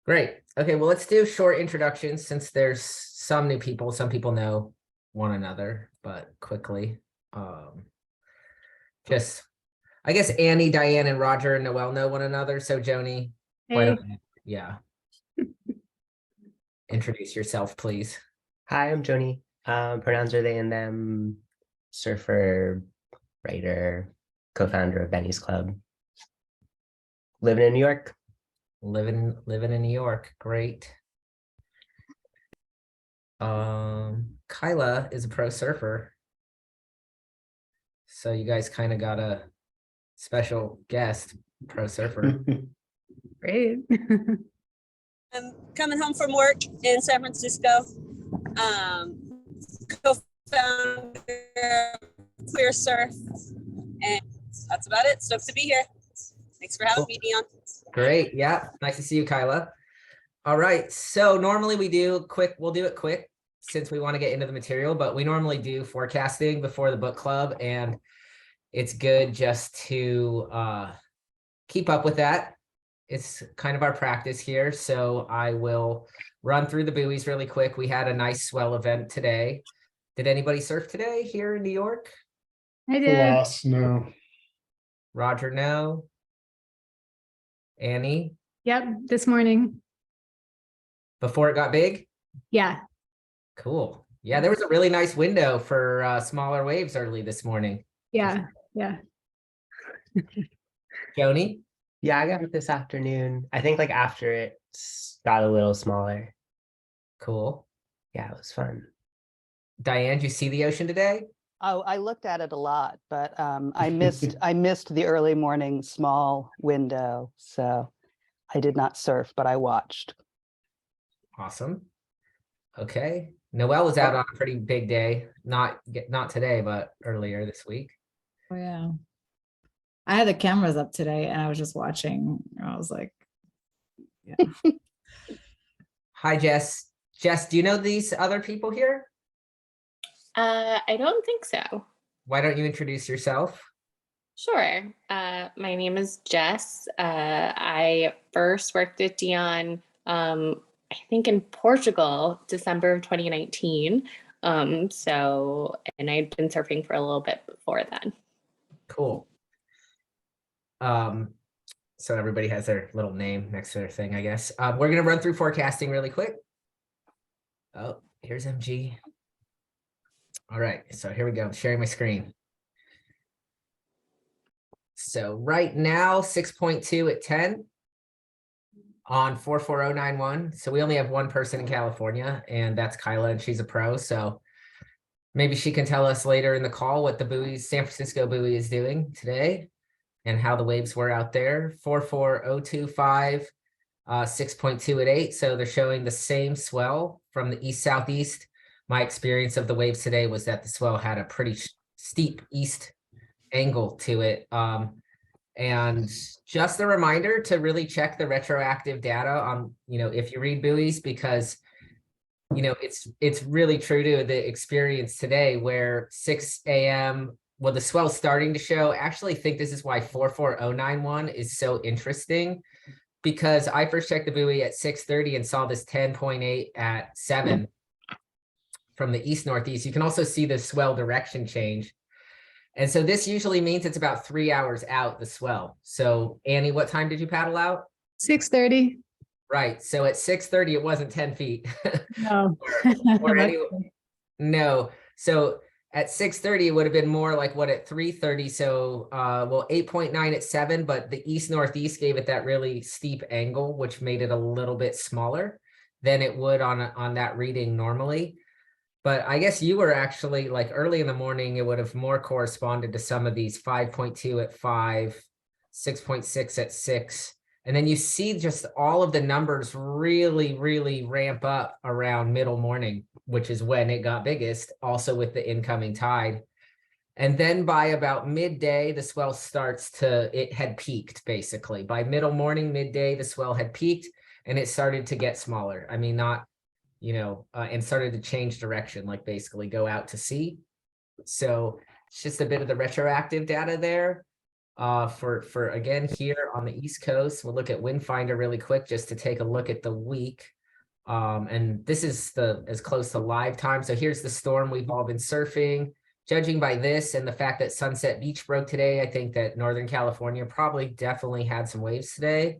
Great. Okay, well, let's do short introductions since there's some new people. Some people know one another, but quickly. Just, I guess Annie, Diane, and Roger and Noel know one another. So Joni, why Hey. don't you, yeah, introduce yourself, please. Hi, I'm Joni. Pronouns are they and them, surfer, writer, co-founder of Benny's Club. Living in New York. Living in New York. Great. Kyla is a pro surfer. So you guys kind of got a special guest, pro surfer. Great. I'm coming home from work in San Francisco. Co-founder of Queer Surf, and that's about it. Stoked to be here. Thanks for having me, Dion. Great. Yeah. Nice to see you, Kyla. All right. So normally we'll do it quick since we want to get into the material, but we normally do forecasting before the book club, and it's good just to keep up with that. It's kind of our practice here. So I will run through the buoys really quick. We had a nice swell event today. Did anybody surf today here in New York? I did. Alas, no. Roger, no. Annie? Yep, this morning. Before it got big? Yeah. Cool. Yeah, there was a really nice window for smaller waves early this morning. Yeah. Yeah. Joni? Yeah, I got it this afternoon. I think like after it got a little smaller. Cool. Yeah, it was fun. Diane, did you see the ocean today? Oh, I looked at it a lot, but I missed the early morning small window, so I did not surf, but I watched. Awesome. Okay. Noelle was out on a pretty big day. Not today, but earlier this week. Oh yeah. I had the cameras up today and I was just watching. I was like, yeah. Hi, Jess. Jess, do you know these other people here? I don't think so. Why don't you introduce yourself? Sure. My name is Jess. I first worked with Dion, I think in Portugal, December of 2019. And I'd been surfing for a little bit before then. Cool. So everybody has their little name next to their thing, I guess. We're going to run through forecasting really quick. Oh, here's MG. All right, so here we go. I'm sharing my screen. So right now, 6.2 at 10 on 44091. So we only have one person in California, and that's Kyla, and she's a pro. So maybe she can tell us later in the call what the buoys, San Francisco buoy is doing today and how the waves were out there. 44025, 6.2 at 8. So they're showing the same swell from the east-southeast. My experience of the waves today was that the swell had a pretty steep east angle to it. And just a reminder to really check the retroactive data on, if you read buoys, because, it's really true to the experience today where 6 a.m., well, the swell's starting to show. I actually think this is why 44091 is so interesting, because I first checked the buoy at 6:30 and saw this 10.8 at 7. From the east-northeast. You can also see the swell direction change. And so this usually means it's about 3 hours out, the swell. So Annie, what time did you paddle out? 6:30. Right. So at 6:30, it wasn't 10 feet. No. No. So at 6:30, it would have been more like what at 3:30. So, 8.9 at 7, but the east-northeast gave it that really steep angle, which made it a little bit smaller than it would on that reading normally. But I guess you were actually like early in the morning, it would have more corresponded to some of these 5.2 at 5, 6.6 at 6. And then you see just all of the numbers really, really ramp up around middle morning, which is when it got biggest, also with the incoming tide. And then by about midday, the swell it had peaked basically. By middle morning, midday, the swell had peaked and it started to get smaller. I mean, and started to change direction, like basically go out to sea. So it's just a bit of the retroactive data there. For again, here on the East Coast, we'll look at Wind Finder really quick just to take a look at the week. And this is as close to live time. So here's the storm we've all been surfing. Judging by this and the fact that Sunset Beach broke today, I think that Northern California definitely had some waves today.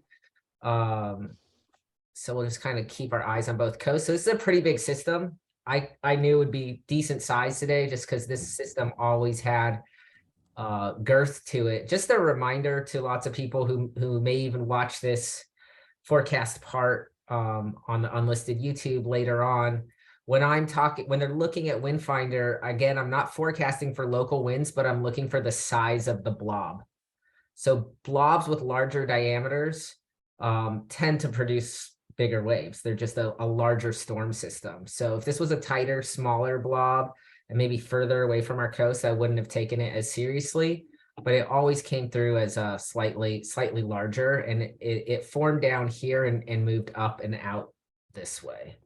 So we'll just kind of keep our eyes on both coasts. So this is a pretty big system. I knew it would be decent size today just because this system always had girth to it. Just a reminder to lots of people who may even watch this forecast part on the unlisted YouTube later on. When they're looking at Wind Finder, again, I'm not forecasting for local winds, but I'm looking for the size of the blob. So blobs with larger diameters tend to produce bigger waves. They're just a larger storm system. So if this was a tighter, smaller blob and maybe further away from our coast, I wouldn't have taken it as seriously, but it always came through as a slightly larger, and it formed down here and moved up and out this way.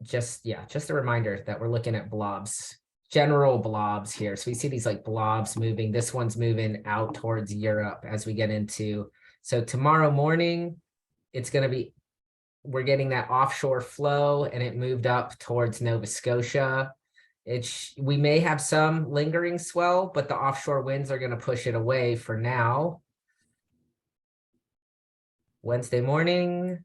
Just a reminder that we're looking at blobs, general blobs here. So we see these like blobs moving. This one's moving out towards Europe as we get into. So tomorrow morning, we're getting that offshore flow, and it moved up towards Nova Scotia. We may have some lingering swell, but the offshore winds are going to push it away for now. Wednesday morning.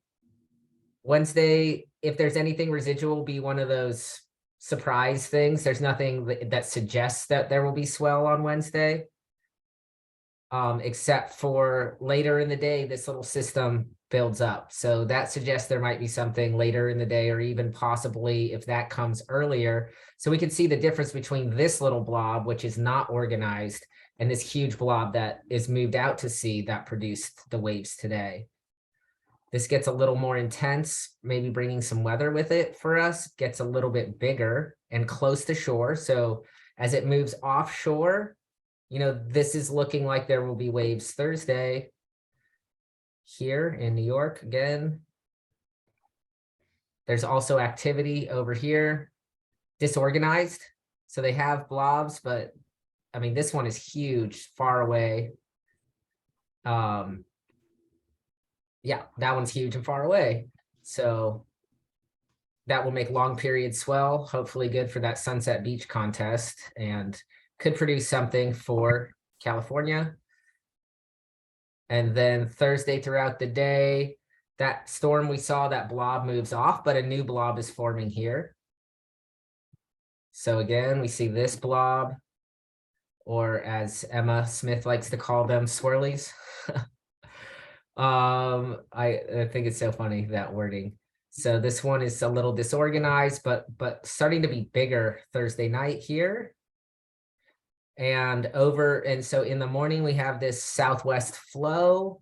Wednesday, if there's anything residual, will be one of those surprise things. There's nothing that suggests that there will be swell on Wednesday. Except for later in the day, this little system builds up. So that suggests there might be something later in the day, or even possibly if that comes earlier. So we can see the difference between this little blob, which is not organized, and this huge blob that is moved out to sea that produced the waves today. This gets a little more intense, maybe bringing some weather with it for us, gets a little bit bigger and close to shore. So as it moves offshore, this is looking like there will be waves Thursday here in New York again. There's also activity over here, disorganized. So they have blobs, but I mean, this one is huge, far away. Yeah, that one's huge and far away. So that will make long period swell, hopefully good for that Sunset Beach contest, and could produce something for California. And then Thursday throughout the day, that storm we saw, that blob moves off, but a new blob is forming here. So again, we see this blob, or as Emma Smith likes to call them, swirlies. I think it's so funny, that wording. So this one is a little disorganized, but starting to be bigger Thursday night here. And so in the morning, we have this southwest flow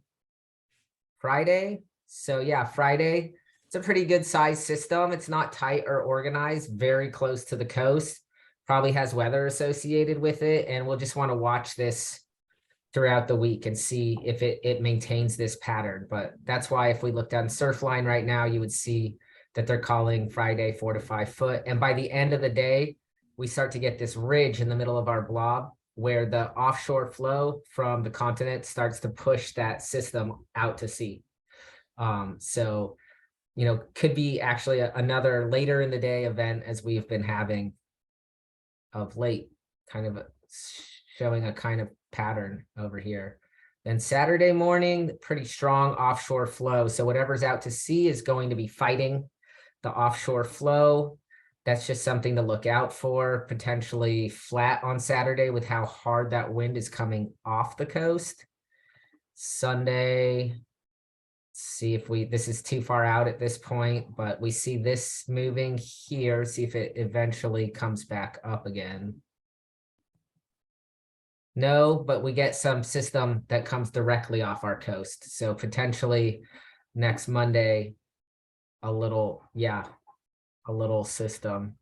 Friday. So yeah, Friday, it's a pretty good size system. It's not tight or organized, very close to the coast, probably has weather associated with it. And we'll just want to watch this throughout the week and see if it maintains this pattern. But that's why if we looked on Surfline right now, you would see that they're calling Friday 4 to 5 foot. And by the end of the day, we start to get this ridge in the middle of our blob where the offshore flow from the continent starts to push that system out to sea. So, could be actually another later in the day event, as we've been having of late, kind of showing a kind of pattern over here. Then Saturday morning, pretty strong offshore flow. So whatever's out to sea is going to be fighting the offshore flow. That's just something to look out for. Potentially flat on Saturday with how hard that wind is coming off the coast. Sunday, see if this is too far out at this point, but we see this moving here. See if it eventually comes back up again. No, but we get some system that comes directly off our coast. So potentially next Monday, a little system,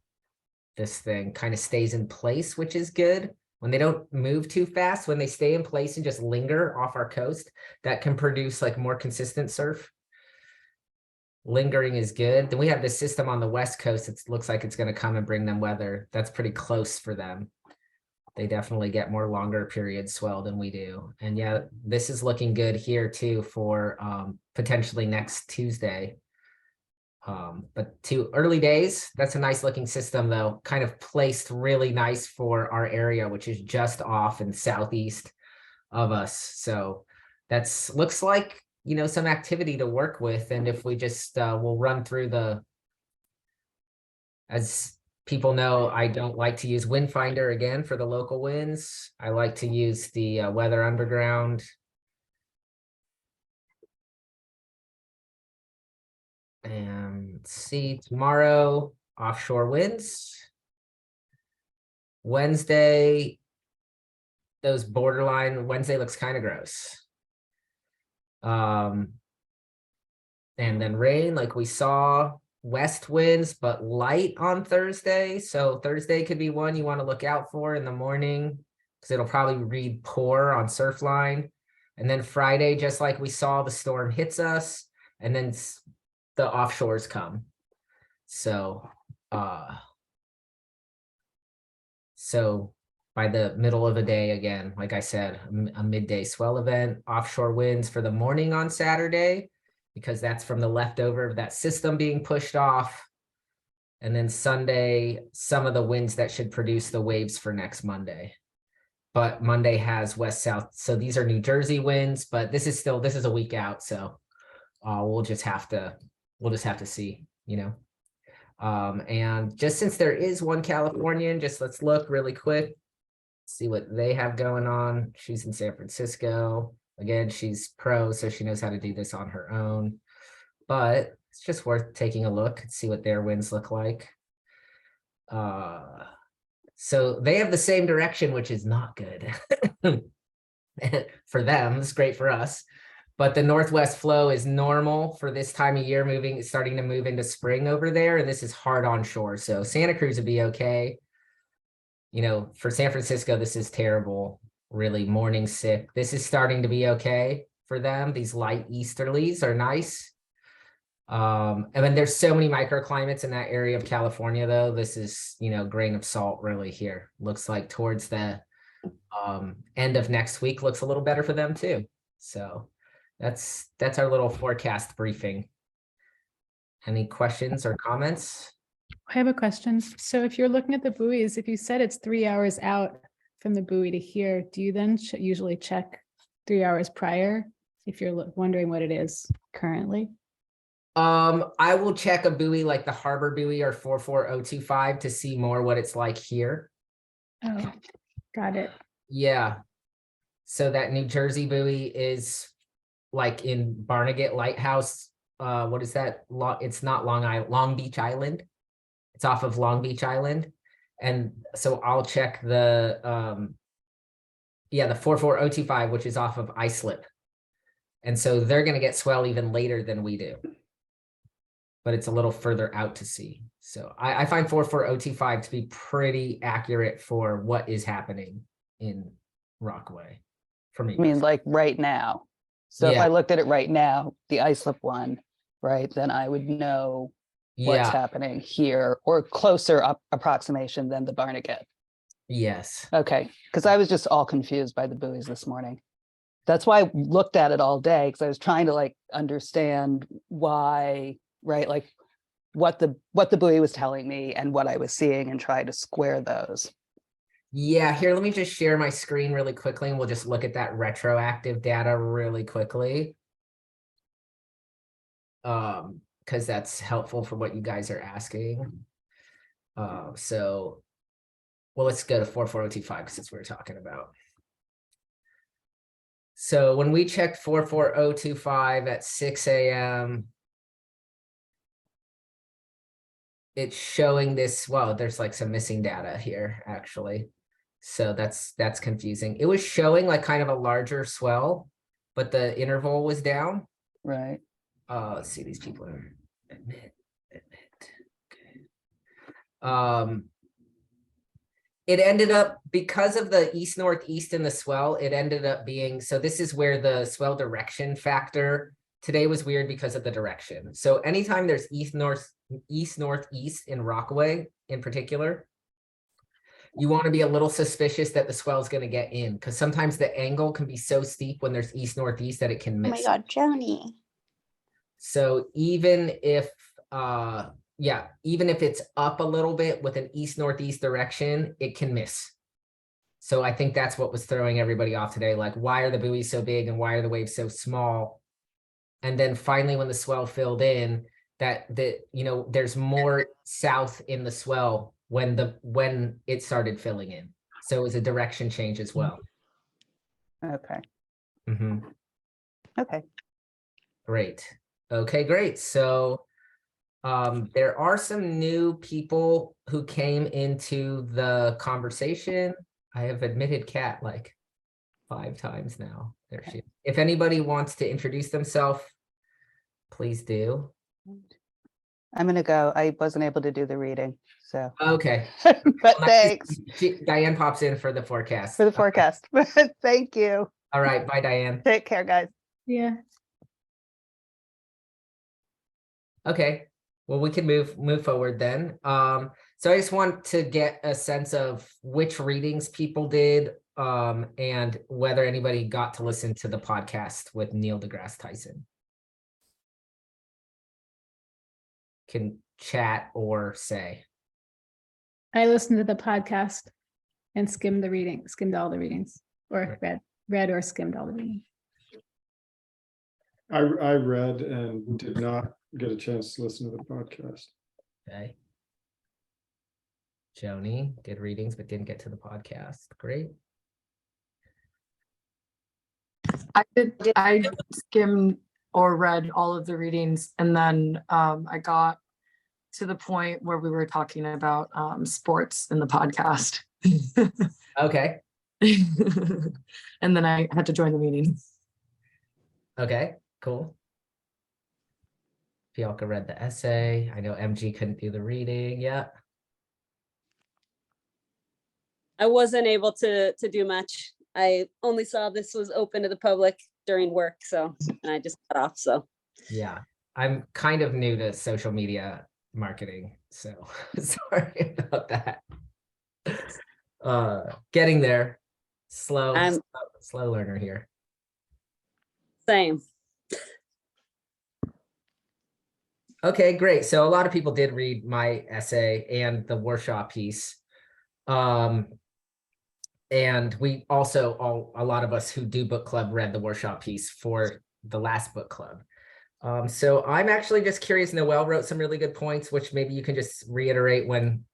this thing kind of stays in place, which is good. When they don't move too fast, when they stay in place and just linger off our coast, that can produce like more consistent surf. Lingering is good. Then we have this system on the West Coast. It looks like it's going to come and bring them weather. That's pretty close for them. They definitely get more longer period swell than we do. And yeah, this is looking good here too for potentially next Tuesday. But to early days, that's a nice looking system though, kind of placed really nice for our area, which is just off and southeast of us. So that's looks like, you know, some activity to work with. And if we just we'll run through as people know, I don't like to use Wind Finder again for the local winds. I like to use the Weather Underground. And let's see, tomorrow, offshore winds. Wednesday, those borderline, Wednesday looks kind of gross. And then rain, like we saw, west winds, but light on Thursday. So Thursday could be one you want to look out for in the morning because it'll probably read poor on Surfline. And then Friday, just like we saw, the storm hits us and then the offshores come. So by the middle of the day, again, like I said, a midday swell event, offshore winds for the morning on Saturday, because that's from the leftover of that system being pushed off. And then Sunday, some of the winds that should produce the waves for next Monday. But Monday has west-south. So these are New Jersey winds, but this is a week out. So we'll just have to see, you know. And just since there is one Californian, just let's look really quick, see what they have going on. She's in San Francisco. Again, she's pro, so she knows how to do this on her own. But it's just worth taking a look and see what their winds look like. So they have the same direction, which is not good for them. It's great for us. But the northwest flow is normal for this time of year, starting to move into spring over there. And this is hard on shore. So Santa Cruz would be okay. You know, for San Francisco, this is terrible, really morning sick. This is starting to be okay for them. These light easterlies are nice. And then there's so many microclimates in that area of California, though. This is, you know, grain of salt really here. Looks like towards the end of next week looks a little better for them too. So that's our little forecast briefing. Any questions or comments? I have a question. So if you're looking at the buoys, if you said it's 3 hours out from the buoy to here, do you then usually check 3 hours prior if you're wondering what it is currently? I will check a buoy like the Harbor buoy or 44025 to see more what it's like here. Oh, got it. Yeah. So that New Jersey buoy is like in Barnegat Lighthouse. What is that? It's not Long Beach Island. It's off of Long Beach Island. And so I'll check the 44025, which is off of Islip. And so they're going to get swell even later than we do. But it's a little further out to sea. So I find 44025 to be pretty accurate for what is happening in Rockaway for me. I mean, like right now. So if Yeah. I looked at it right now, the Islip one, right, then I would know what's happening here, or closer approximation than the Barnegat. Yes. Okay, because I was just all confused by the buoys this morning. That's why I looked at it all day, because I was trying to like understand why, right, like what the buoy was telling me and what I was seeing and try to square those. Yeah, here, let me just share my screen really quickly and we'll just look at that retroactive data really quickly. Because that's helpful for what you guys are asking. So, well, let's go to 44025 since we're talking about. So when we checked 44025 at 6 a.m., it's showing this, well, there's like some missing data here, actually. So that's confusing. It was showing like kind of a larger swell, but the interval was down. Right. Let's see, these people are admit. Okay. It ended up, because of the east-northeast and the swell, it ended up being, so this is where the swell direction factor today was weird because of the direction. So anytime there's east-northeast in Rockaway in particular, you want to be a little suspicious that the swell is going to get in, because sometimes the angle can be so steep when there's east northeast that it can Oh my miss. God, Joni. So even if even if it's up a little bit with an east northeast direction, it can miss. So I think that's what was throwing everybody off today. Like, why are the buoys so big and why are the waves so small? And then finally, when the swell filled in, there's more south in the swell when it started filling in. So it was a direction change as well. Okay, Mhm. okay. Great. Okay, great. So there are some new people who came into the conversation. I have admitted Kat like 5 times now. There she is. If anybody wants to introduce themselves, please do. I'm gonna go. I wasn't able to do the reading, so. Okay. But Well, thanks Diane pops in for the forecast. for the forecast. Thank you. All right. Bye, Diane. Take care, guys. Yeah. Okay. Well, we can move forward then. So I just want to get a sense of which readings people did, and whether anybody got to listen to the podcast with Neil deGrasse Tyson. Can chat or say. I listened to the podcast and skimmed all the readings, or read or skimmed all the readings. I read and did not get a chance to listen to the podcast. Okay. Joni did readings but didn't get to the podcast. Great. I skimmed or read all of the readings, and then I got to the point where we were talking about sports in the podcast. Okay. And then I had to join the meeting. Okay, cool. Fialka read the essay. I know MG couldn't do the reading yet. I wasn't able to do much. I only saw this was open to the public during work, so, and I just got off, so. Yeah, I'm kind of new to social media marketing, so sorry about that. Getting there. Slow learner here. Same. Okay, great. So a lot of people did read my essay and the Warshaw piece. And we also, a lot of us who do book club read the Warshaw piece for the last book club. So I'm actually just curious. Noelle wrote some really good points, which maybe you can just reiterate when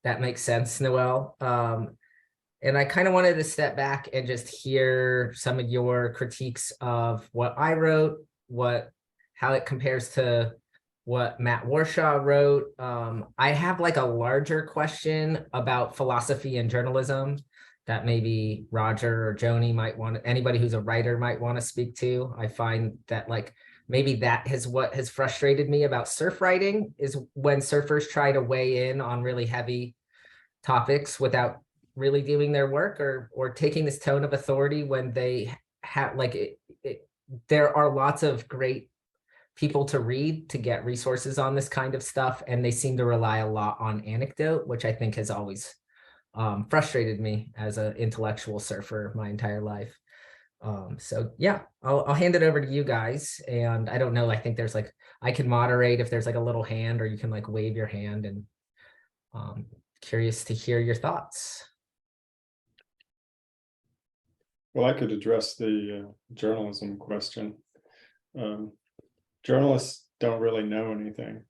that makes sense, Noelle. And I kind of wanted to step back and just hear some of your critiques of what I wrote, how it compares to what Matt Warshaw wrote. I have like a larger question about philosophy and journalism that maybe Roger or Joni might want, anybody who's a writer might want to speak to. I find that like maybe that is what has frustrated me about surf writing, is when surfers try to weigh in on really heavy topics without really doing their work or taking this tone of authority when they have like there are lots of great people to read to get resources on this kind of stuff, and they seem to rely a lot on anecdote, which I think has always frustrated me as an intellectual surfer my entire life. So yeah, I'll hand it over to you guys. And I don't know, I think there's like, I can moderate if there's like a little hand, or you can like wave your hand, and curious to hear your thoughts. Well, I could address the journalism question. Journalists don't really know anything.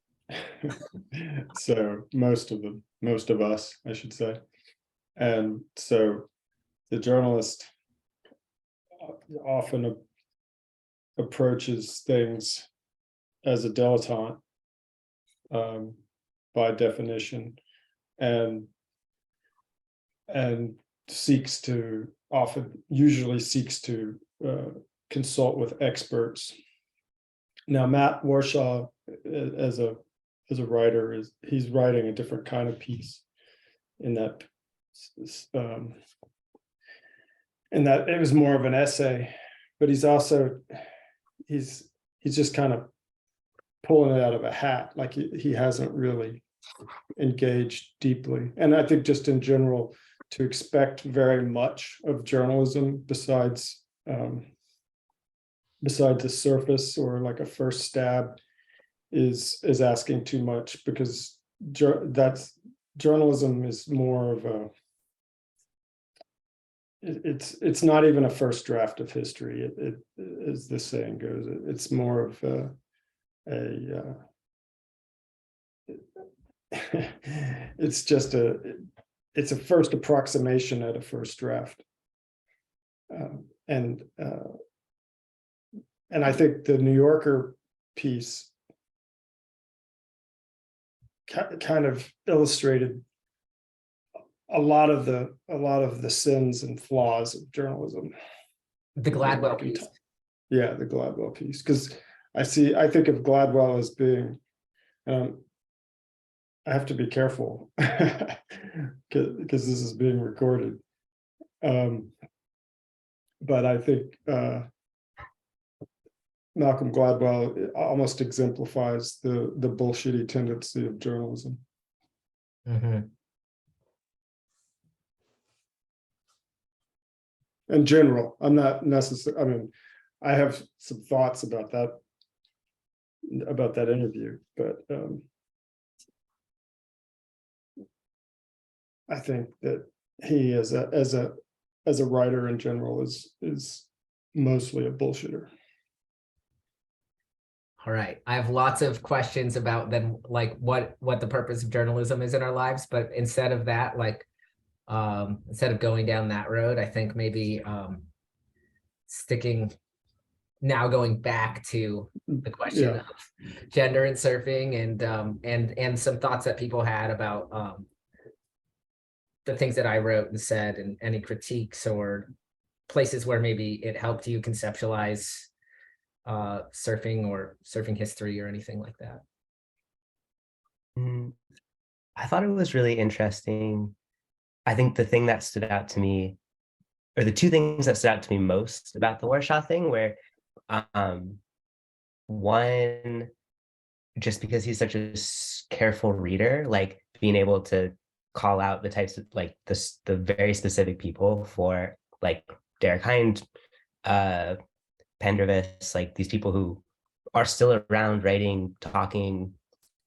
So most of us, I should say. And so the journalist often approaches things as a dilettante by definition, and usually seeks to consult with experts. Now, Matt Warshaw, as a writer, he's writing a different kind of piece in that it was more of an essay, but he's just kind of pulling it out of a hat, like he hasn't really engaged deeply. And I think just in general, to expect very much of journalism besides the surface or like a first stab is asking too much, because journalism is more of a, it's not even a first draft of history. It as the saying goes, it's more of it's just it's a first approximation at a first draft. And I think the New Yorker piece kind of illustrated a lot of the sins and flaws of journalism. The Gladwell piece. Yeah, the Gladwell piece, because I think of Gladwell as being, I have to be careful because this is being recorded. But I think Malcolm Gladwell almost exemplifies the bullshitty tendency of journalism. Mm-hmm. In general, I'm not necessarily, I mean, I have some thoughts about that interview, but I think that he as a writer in general is mostly a bullshitter. All right. I have lots of questions about then, like what the purpose of journalism is in our lives, but instead of that, like instead of going down that road, I think maybe going back to the question of gender and surfing and some thoughts that people had about the things that I wrote and said, and any critiques or places where maybe it helped you conceptualize surfing or surfing history or anything like that. I thought it was really interesting. I think the thing that stood out to me, or the two things that stood out to me most about the Warshaw thing, were one, just because he's such a careful reader, like being able to call out the types of like the very specific people for like Derek Hind, Pendervis, like these people who are still around writing, talking,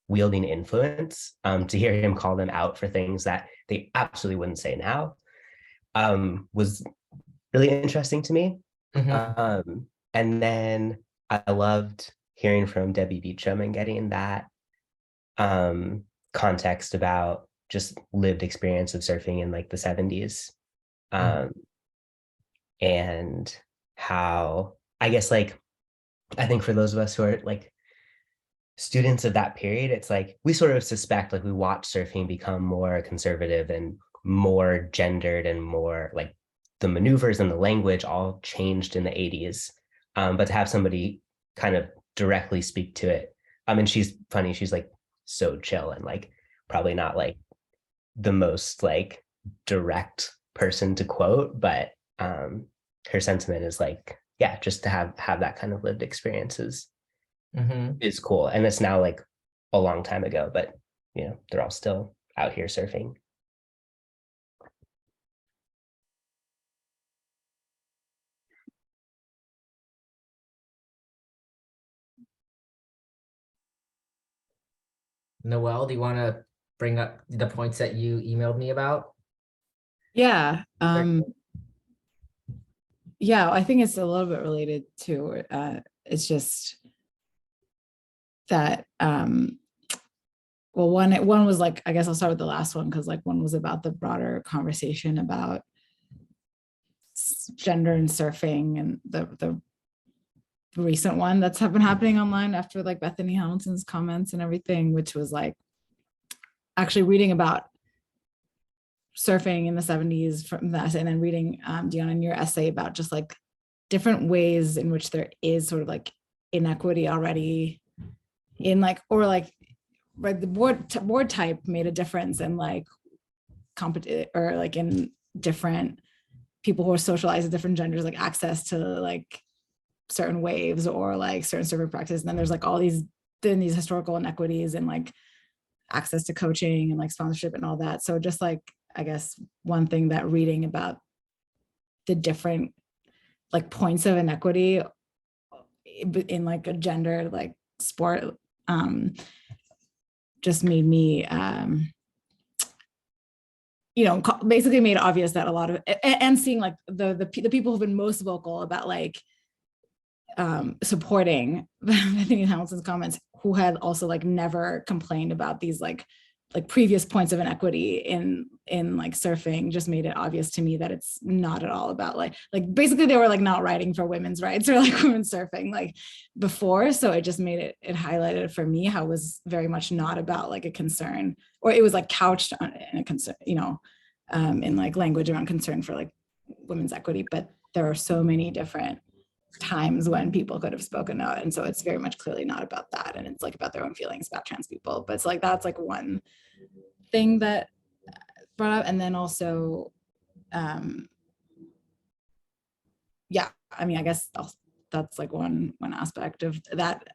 wielding influence, to hear him call them out for things that they absolutely wouldn't say now, was really interesting to me. Mm-hmm. And then I loved hearing from Debbie Beacham and getting that context about just lived experience of surfing in like the 70s. And how, I guess, like, I think for those of us who are like students of that period, it's like we sort of suspect, like we watch surfing become more conservative and more gendered and more like the maneuvers and the language all changed in the 80s. But to have somebody kind of directly speak to it, and she's funny, she's like so chill and like probably not like the most like direct person to quote, but her sentiment is like, yeah, just to have that kind of lived experiences is cool. And it's now like a long time ago, but you know, they're all still out here surfing. Noelle, do you want to bring up the points that you emailed me about? Yeah. Yeah, I think it's a little bit related to it's just that well, one was like, I guess I'll start with the last one, because like one was about the broader conversation about gender and surfing, and the recent one that's been happening online after like Bethany Hamilton's comments and everything, which was like actually reading about surfing in the 70s from that, and then reading Dion, in your essay about just like different ways in which there is sort of like inequity already in like, or like, right, the board type made a difference in like or like in different people who are socialized at different genders, like access to like certain waves or like certain surfing practice. And then there's like all these historical inequities and like access to coaching and like sponsorship and all that. So just like I guess one thing that reading about the different like points of inequity in like a gender like sport just made me basically made obvious that a lot of and seeing like the people who've been most vocal about like supporting Bethany Hamilton's comments, who had also like never complained about these like previous points of inequity in like surfing, just made it obvious to me that it's not at all about like basically they were like not writing for women's rights or like women's surfing like before. So it just made it highlighted for me how it was very much not about like a concern, or it was like couched in a concern, in like language around concern for like women's equity, but there are so many different times when people could have spoken out, and so it's very much clearly not about that, and it's like about their own feelings about trans people. But it's like that's like one thing that brought up. And then also yeah, I mean, I guess that's like one aspect of that,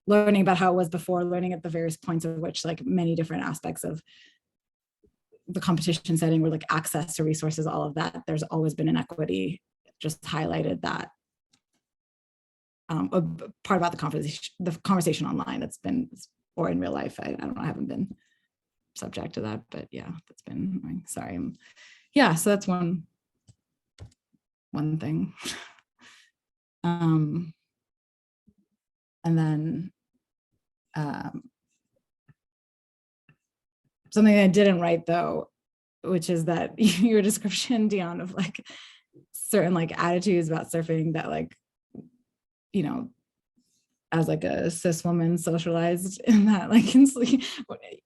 learning about how it was before, learning at the various points of which like many different aspects of the competition setting were like access to resources, all of that, there's always been inequity, just highlighted that a part about the conversation online that's been, or in real life, I don't know, I haven't been subject to that, but yeah, that's been, sorry. Yeah, so that's one thing. And then something I didn't write though, which is that your description, Dion, of like certain like attitudes about surfing that like, as like a cis woman socialized in that like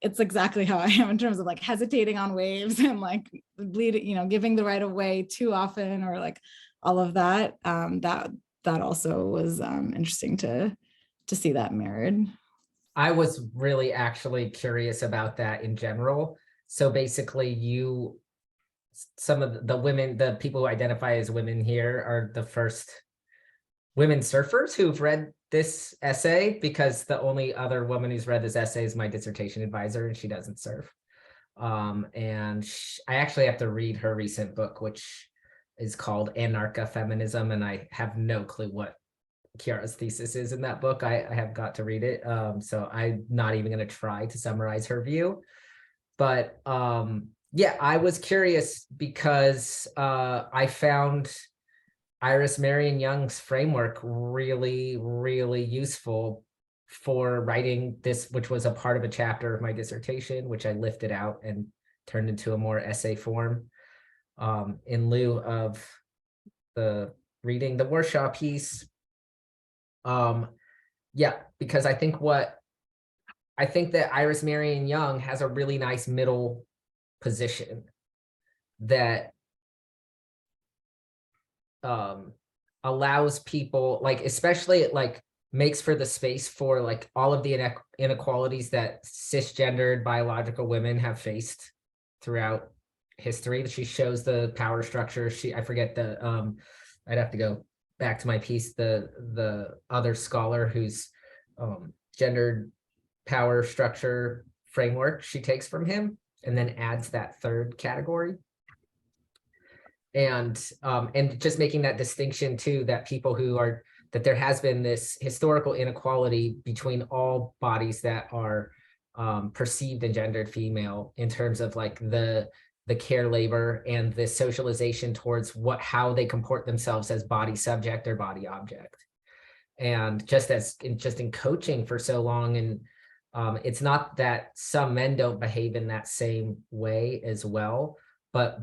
it's exactly how I am in terms of like hesitating on waves and like bleeding, giving the right of way too often, or like all of that. That also was interesting to see that mirrored. I was really actually curious about that in general. So basically some of the women, the people who identify as women here are the first women surfers who've read this essay, because the only other woman who's read this essay is my dissertation advisor, and she doesn't surf. And I actually have to read her recent book, which is called Anarcha-Feminism, and I have no clue what Kiara's thesis is in that book. I have got to read it, so I'm not even going to try to summarize her view. But yeah, I was curious because I found Iris Marion Young's framework really, really useful for writing this, which was a part of a chapter of my dissertation, which I lifted out and turned into a more essay form in lieu of the reading the Warshaw piece. Yeah, because I think that Iris Marion Young has a really nice middle position that allows people, like, especially it like makes for the space for like all of the inequalities that cisgendered biological women have faced throughout history. She shows the power structure. I forget the I'd have to go back to my piece, the other scholar whose gendered power structure framework she takes from him and then adds that third category. And just making that distinction too, that that there has been this historical inequality between all bodies that are perceived and gendered female in terms of like the care labor and the socialization towards how they comport themselves as body subject or body object. And just in coaching for so long, and it's not that some men don't behave in that same way as well, but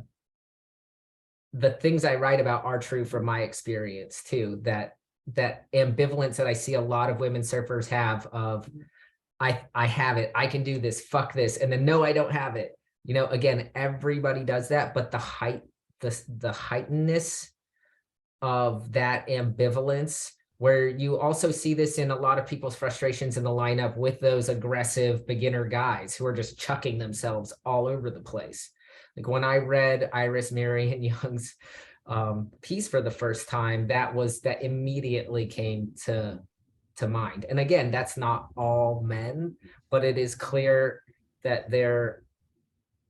the things I write about are true from my experience too, that ambivalence that I see a lot of women surfers have of, I have it, I can do this, fuck this, and then no, I don't have it. Again, everybody does that, but the heightenedness of that ambivalence, where you also see this in a lot of people's frustrations in the lineup with those aggressive beginner guys who are just chucking themselves all over the place. Like when I read Iris Marion Young's piece for the first time, that immediately came to mind. And again, that's not all men, but it is clear that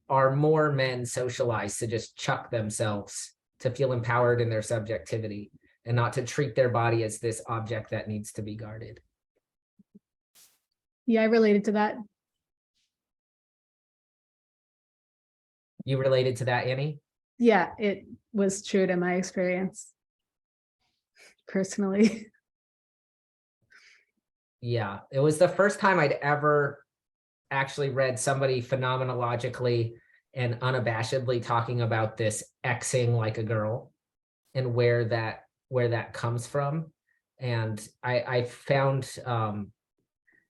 are more men socialized to just chuck themselves, to feel empowered in their subjectivity and not to treat their body as this object that needs to be guarded. Yeah, I related to that. You related to that, Annie? Yeah, it was true to my experience personally. Yeah, it was the first time I'd ever actually read somebody phenomenologically and unabashedly talking about this Xing like a girl and where that comes from. And I found,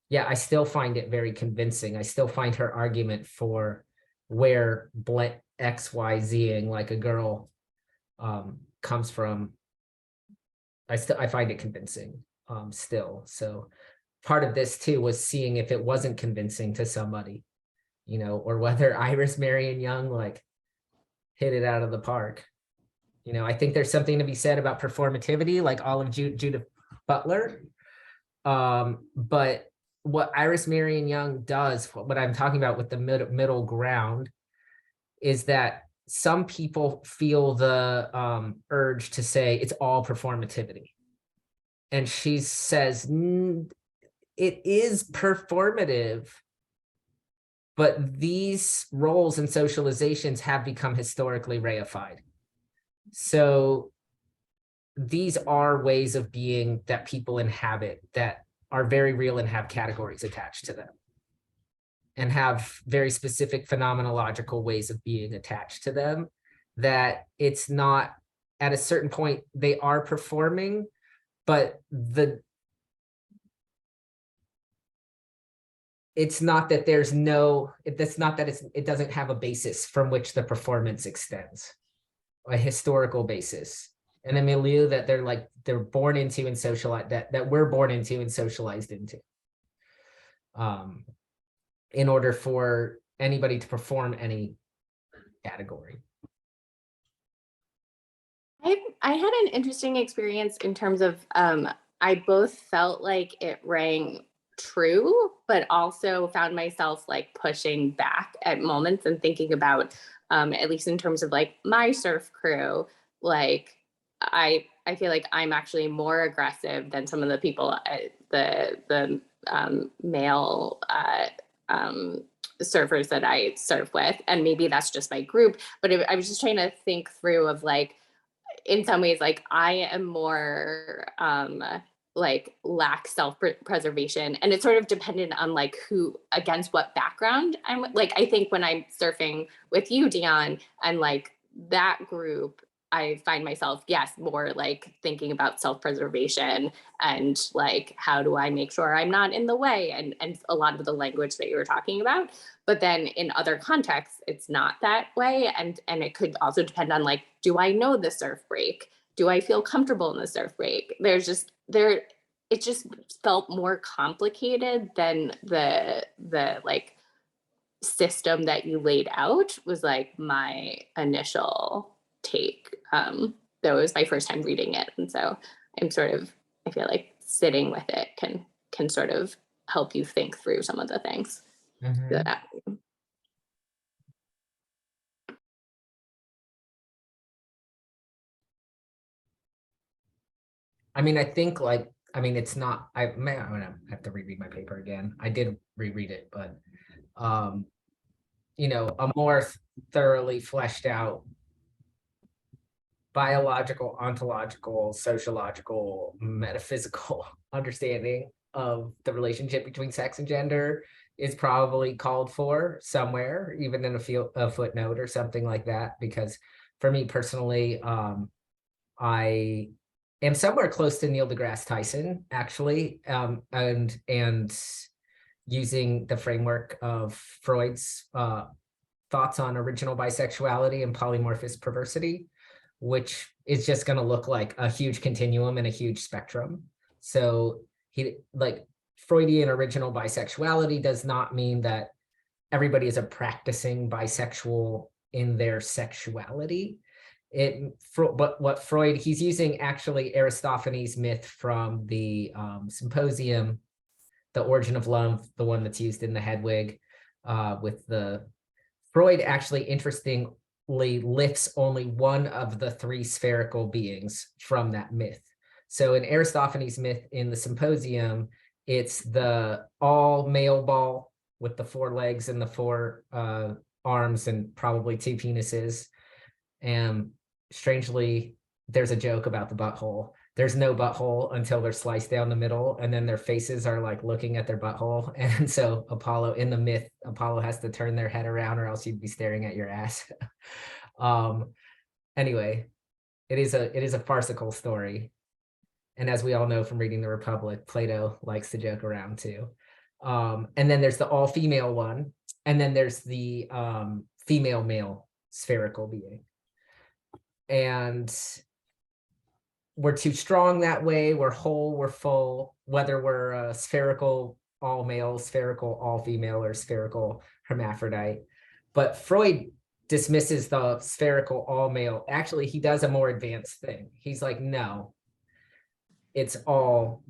yeah, I still find it very convincing. I still find her argument for where XYZing like a girl comes from. I find it convincing still. So part of this too was seeing if it wasn't convincing to somebody, you know, or whether Iris Marion Young like hit it out of the park. You know, I think there's something to be said about performativity, like all of Judith Butler. But what Iris Marion Young does, what I'm talking about with the middle ground, is that some people feel the urge to say it's all performativity. And she says, it is performative, but these roles and socializations have become historically reified. So these are ways of being that people inhabit that are very real and have categories attached to them and have very specific phenomenological ways of being attached to them, that it's not, at a certain point, they are performing, but it's not that there's no, that's not that it doesn't have a basis from which the performance extends, a historical basis, and a milieu that they're born into and socialized, that we're born into and socialized into. In order for anybody to perform any category. I had an interesting experience in terms of I both felt like it rang true, but also found myself like pushing back at moments and thinking about, at least in terms of like my surf crew, like I feel like I'm actually more aggressive than some of the people, the male surfers that I surf with, and maybe that's just my group. But I was just trying to think through of like, in some ways, like I am more like lack self-preservation, and it's sort of dependent on like who, against what background I'm like. I think when I'm surfing with you, Dion, and like that group, I find myself, yes, more like thinking about self-preservation and like how do I make sure I'm not in the way, and a lot of the language that you were talking about. But then in other contexts, it's not that way, and it could also depend on like, do I know the surf break? Do I feel comfortable in the surf break? It just felt more complicated than the like system that you laid out was like my initial take. That was my first time reading it, and so I feel like sitting with it can sort of help you think through some of the things. That I mean, I think like, I mean, it's not, I'm gonna have to reread my paper again. I did reread it, but you know, a more thoroughly fleshed out biological, ontological, sociological, metaphysical understanding of the relationship between sex and gender is probably called for somewhere, even in a footnote or something like that. Because for me personally, I am somewhere close to Neil deGrasse Tyson, actually, and using the framework of Freud's thoughts on original bisexuality and polymorphous perversity, which is just going to look like a huge continuum and a huge spectrum. So he, like, Freudian original bisexuality does not mean that everybody is a practicing bisexual in their sexuality. But what Freud, he's using actually Aristophanes' myth from the Symposium, The Origin of Love, the one that's used in the Hedwig, with the Freud actually interestingly lifts only one of the three spherical beings from that myth. So in Aristophanes' myth in the Symposium, it's the all male ball with the 4 legs and the 4 arms and probably 2 penises. And strangely, there's a joke about the butthole. There's no butthole until they're sliced down the middle, and then their faces are like looking at their butthole. And so Apollo, in the myth, Apollo has to turn their head around or else you'd be staring at your ass. Anyway, it is a farcical story. And as we all know from reading the Republic, Plato likes to joke around too. And then there's the all-female one, and then there's the female-male spherical being. And we're too strong that way, we're whole, we're full, whether we're spherical all male, spherical all female, or spherical hermaphrodite. But Freud dismisses the spherical all male. Actually, he does a more advanced thing. He's like, no, it's all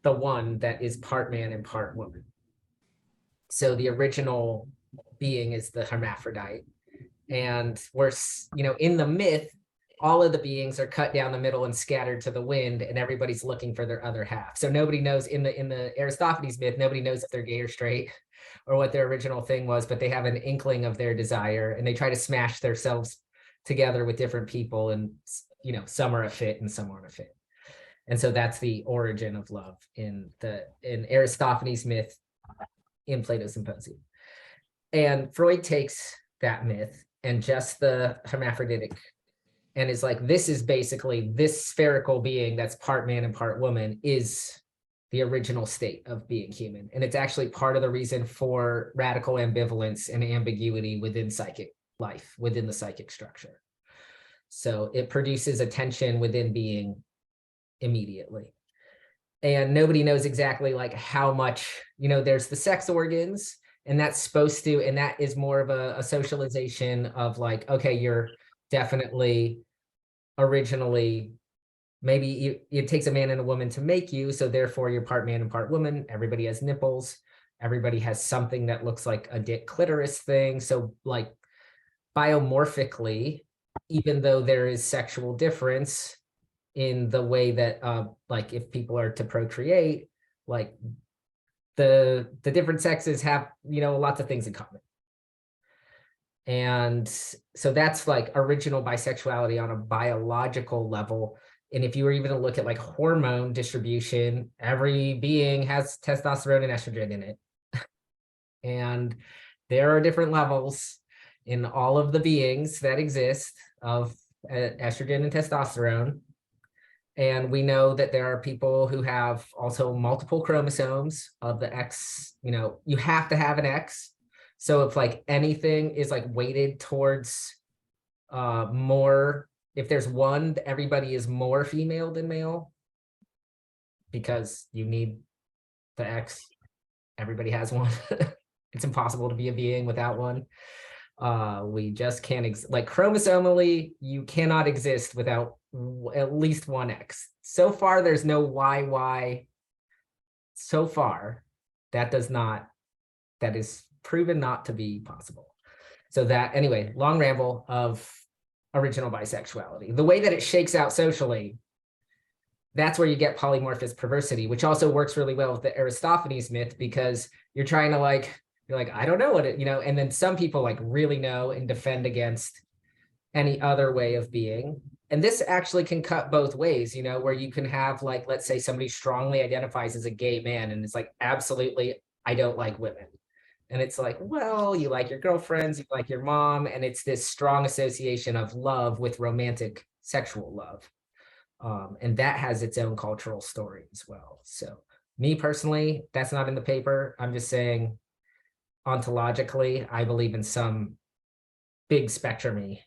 the one that is part man and part woman. So the original being is the hermaphrodite. And we're, in the myth, all of the beings are cut down the middle and scattered to the wind, and everybody's looking for their other half. So nobody knows in the Aristophanes myth, nobody knows if they're gay or straight or what their original thing was, but they have an inkling of their desire, and they try to smash themselves together with different people, and some are a fit and some aren't a fit. And so that's the origin of love in Aristophanes' myth in Plato's Symposium. And Freud takes that myth and just the hermaphroditic and is like, this is basically this spherical being that's part man and part woman is the original state of being human. And it's actually part of the reason for radical ambivalence and ambiguity within psychic life, within the psychic structure. So it produces a tension within being immediately. And nobody knows exactly like how much, there's the sex organs, and that's supposed to, and that is more of a socialization of like, okay, you're definitely originally, maybe it takes a man and a woman to make you, so therefore you're part man and part woman. Everybody has nipples, everybody has something that looks like a dick clitoris thing. So like biomorphically, even though there is sexual difference in the way that like if people are to procreate, like the different sexes have lots of things in common. And so that's like original bisexuality on a biological level. And if you were even to look at like hormone distribution, every being has testosterone and estrogen in it. And there are different levels in all of the beings that exist of estrogen and testosterone. And we know that there are people who have also multiple chromosomes of the X, you have to have an X. So if like anything is like weighted towards more, if there's one, everybody is more female than male because you need the X. Everybody has one. It's impossible to be a being without one. We just can't, like chromosomally, you cannot exist without at least one X. So far, there's no YY. So far, that is proven not to be possible. So that, anyway, long ramble of original bisexuality. The way that it shakes out socially, that's where you get polymorphous perversity, which also works really well with the Aristophanes myth, because you're trying to you're like, I don't know what it, and then some people like really know and defend against any other way of being. And this actually can cut both ways, where you can have like, let's say somebody strongly identifies as a gay man and it's like, absolutely, I don't like women. And it's like, well, you like your girlfriends, you like your mom, and it's this strong association of love with romantic sexual love. And that has its own cultural story as well. So me personally, that's not in the paper. I'm just saying ontologically, I believe in some big spectrum-y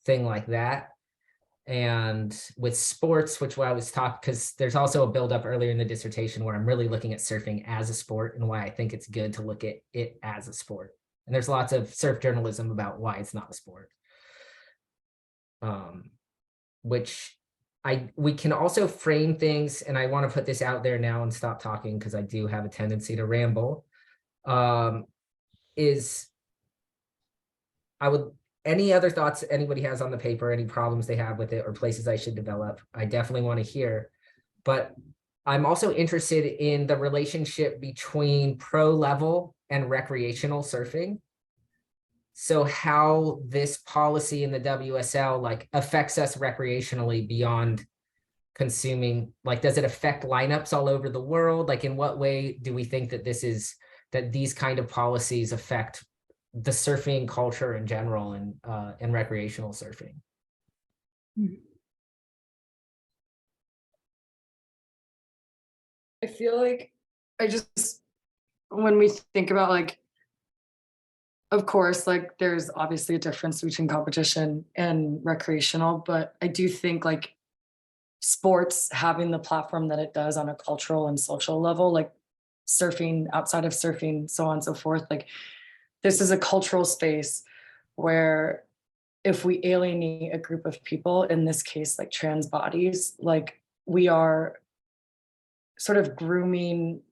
thing like that. And with sports, which I was talking, because there's also a buildup earlier in the dissertation where I'm really looking at surfing as a sport and why I think it's good to look at it as a sport. And there's lots of surf journalism about why it's not a sport. Which we can also frame things, and I want to put this out there now and stop talking because I do have a tendency to ramble, is I would, any other thoughts anybody has on the paper, any problems they have with it or places I should develop, I definitely want to hear. But I'm also interested in the relationship between pro level and recreational surfing. So how this policy in the WSL like affects us recreationally beyond consuming, like, does it affect lineups all over the world? Like, in what way do we think that that these kind of policies affect the surfing culture in general and recreational surfing? I feel like when we think about like, of course, like there's obviously a difference between competition and recreational, but I do think like sports having the platform that it does on a cultural and social level, like surfing, outside of surfing, so on and so forth, like this is a cultural space where if we alienate a group of people, in this case, like trans bodies, like we are sort of grooming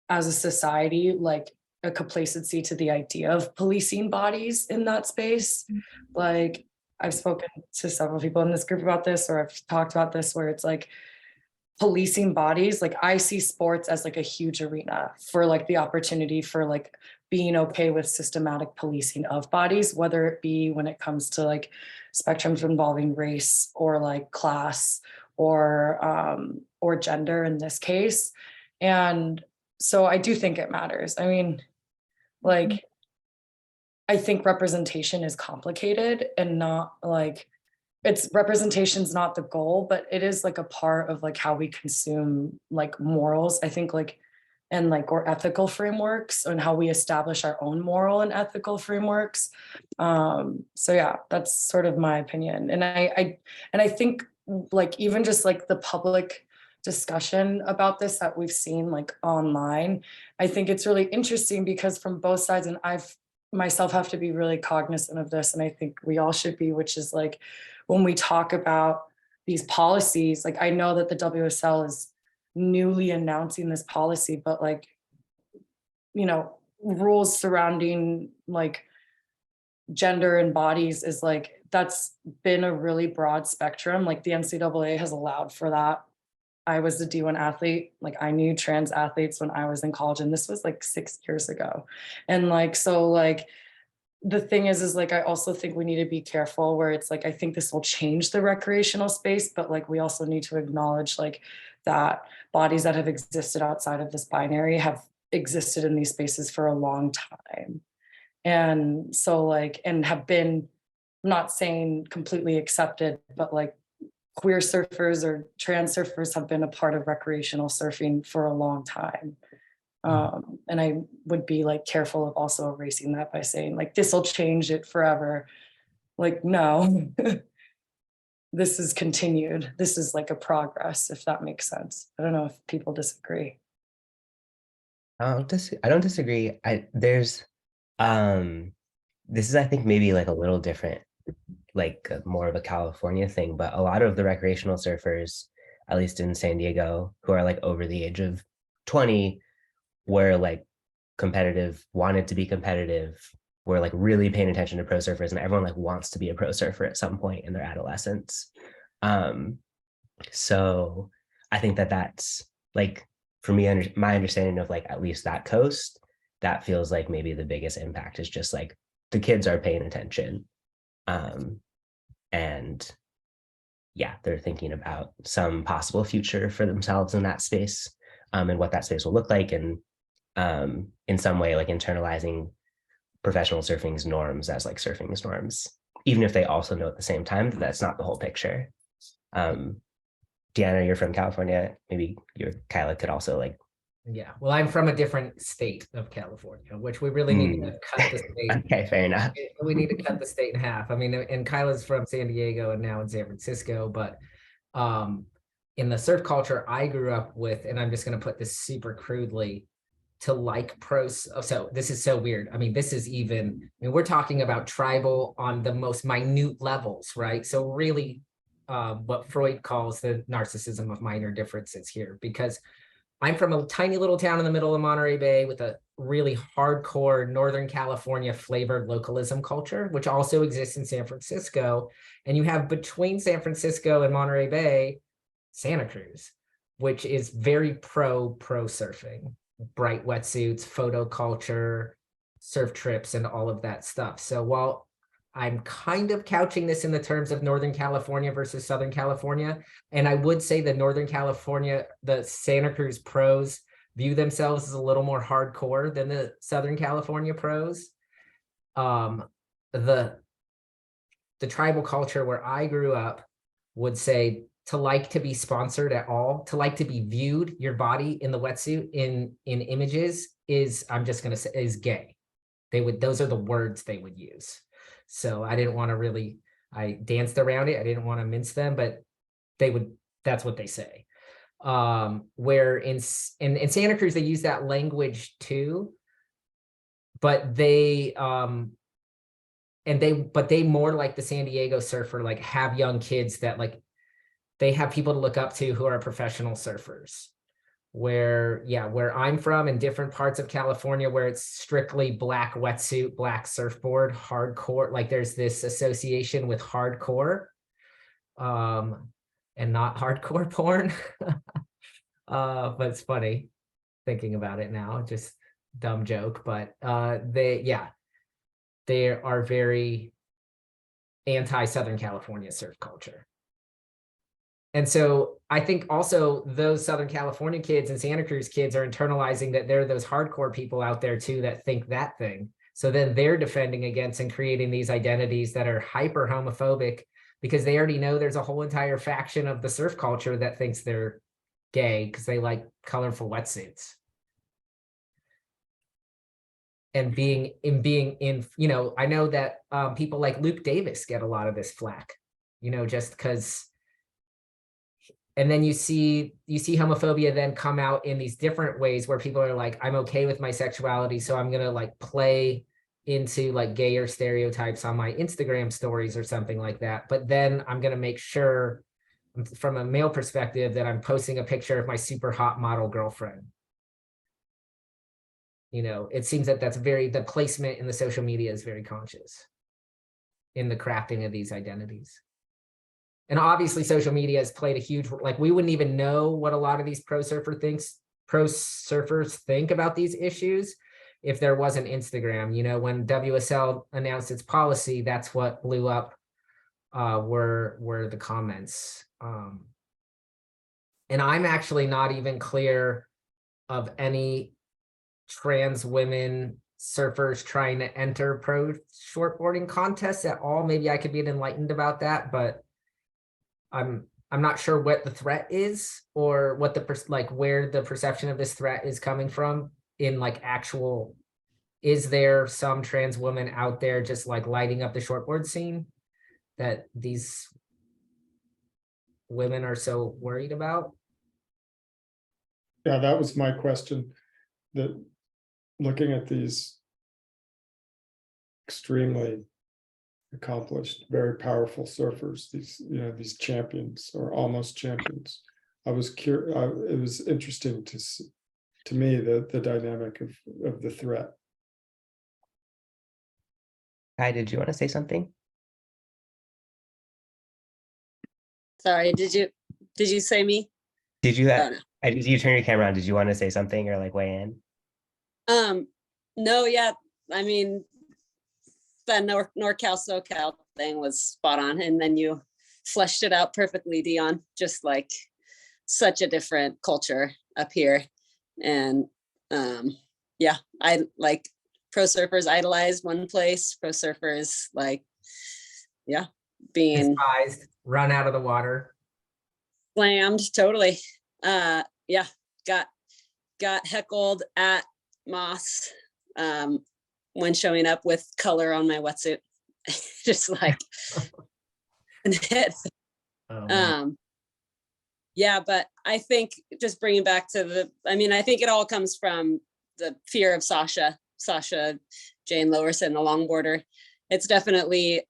as a society, like a complacency to the idea of policing bodies in that space. Like I've spoken to several people in this group about this, or I've talked about this, where it's like policing bodies. Like I see sports as like a huge arena for like the opportunity for like being okay with systematic policing of bodies, whether it be when it comes to like spectrums involving race or like class or gender in this case. And so I do think it matters. I mean, like, I think representation is complicated and not like, it's representation's not the goal, but it is like a part of like how we consume like morals, I think, like, and like, or ethical frameworks, and how we establish our own moral and ethical frameworks. So yeah, that's sort of my opinion. And I think like even just like the public discussion about this that we've seen like online, I think it's really interesting because from both sides, and I've myself have to be really cognizant of this, and I think we all should be, which is like when we talk about these policies, like I know that the WSL is newly announcing this policy, but like, you know, rules surrounding like gender and bodies is like, that's been a really broad spectrum. Like the NCAA has allowed for that. I was a D1 athlete. Like I knew trans athletes when I was in college, and this was like 6 years ago. And like, so like, the thing is like, I also think we need to be careful where it's like, I think this will change the recreational space, but like, we also need to acknowledge like that bodies that have existed outside of this binary have existed in these spaces for a long time. And so like, and have been, I'm not saying completely accepted, but like queer surfers or trans surfers have been a part of recreational surfing for a long time. And I would be like careful of also erasing that by saying like, this will change it forever. Like, no, this is continued. This is like a progress, if that makes sense. I don't know if people disagree. I don't disagree. This is, I think, maybe like a little different, like more of a California thing, but a lot of the recreational surfers, at least in San Diego, who are like over the age of 20, were like competitive, wanted to be competitive, were like really paying attention to pro surfers, and everyone like wants to be a pro surfer at some point in their adolescence. So I think that's like, for me, my understanding of like at least that coast, that feels like maybe the biggest impact is just like the kids are paying attention. And yeah, they're thinking about some possible future for themselves in that space, and what that space will look like, and in some way like internalizing professional surfing's norms as like surfing's norms, even if they also know at the same time that that's not the whole picture. Deanna, you're from California. Maybe Kyla could also like. Yeah, well, I'm from a different state of California, which we really need to cut the state. Okay, fair enough. We need to cut the state in half. I mean, and Kyla's from San Diego and now in San Francisco, but in the surf culture I grew up with, and I'm just going to put this super crudely, to like pros. So this is so weird. I mean, this is even, I mean, we're talking about tribal on the most minute levels, right? So really what Freud calls the narcissism of minor differences here, because I'm from a tiny little town in the middle of Monterey Bay with a really hardcore Northern California flavored localism culture, which also exists in San Francisco. And you have between San Francisco and Monterey Bay, Santa Cruz, which is very pro surfing, bright wetsuits, photo culture, surf trips, and all of that stuff. So while I'm kind of couching this in the terms of Northern California versus Southern California, and I would say that Northern California, the Santa Cruz pros view themselves as a little more hardcore than the Southern California pros. The tribal culture where I grew up would say to like to be sponsored at all, to like to be viewed, your body in the wetsuit in images is, I'm just gonna say, is gay. Those are the words they would use. So I didn't want to really, I danced around it. I didn't want to mince them, but that's what they say. Where in Santa Cruz, they use that language too, but they more like the San Diego surfer, like have young kids that like, they have people to look up to who are professional surfers. Where I'm from in different parts of California, where it's strictly black wetsuit, black surfboard, hardcore, like there's this association with hardcore, and not hardcore porn. But it's funny thinking about it now, just dumb joke, but they are very anti-Southern California surf culture. And so I think also those Southern California kids and Santa Cruz kids are internalizing that there are those hardcore people out there too that think that thing. So then they're defending against and creating these identities that are hyper homophobic because they already know there's a whole entire faction of the surf culture that thinks they're gay because they like colorful wetsuits. And being in, you know, I know that people like Luke Davis get a lot of this flack, you know, just because. And then you see homophobia then come out in these different ways where people are like, I'm okay with my sexuality, so I'm gonna like play into like gayer stereotypes on my Instagram stories or something like that. But then I'm gonna make sure from a male perspective that I'm posting a picture of my super hot model girlfriend. You know, it seems that the placement in the social media is very conscious in the crafting of these identities. And obviously social media has played a huge, like we wouldn't even know what a lot of these pro surfers think about these issues if there wasn't Instagram. You know, when WSL announced its policy, that's what blew up were the comments. And I'm actually not even clear of any trans women surfers trying to enter pro shortboarding contests at all. Maybe I could be enlightened about that, but I'm not sure what the threat is or what where the perception of this threat is coming from in like actual, is there some trans woman out there just like lighting up the shortboard scene that these women are so worried about? Yeah, that was my question, that looking at these extremely accomplished, very powerful surfers, these champions or almost champions. I was curious. It was interesting to me the dynamic of the threat. Kai, did you want to say something? Sorry, did you say me? Did you Oh, no. did you turn your camera on? Did you want to say something or like weigh in? No, yeah. I mean, the NorCal SoCal thing was spot on, and then you fleshed it out perfectly, Dion. Just like such a different culture up here, and yeah, I like pro surfers idolize one place. Pro surfers like, yeah, being despised, run out of the water, slammed totally. Yeah, got heckled at Moss when showing up with color on my wetsuit. Just like yeah, but I think just bringing back to I think it all comes from the fear of Sasha Jane Lowerson, the longboarder. It's definitely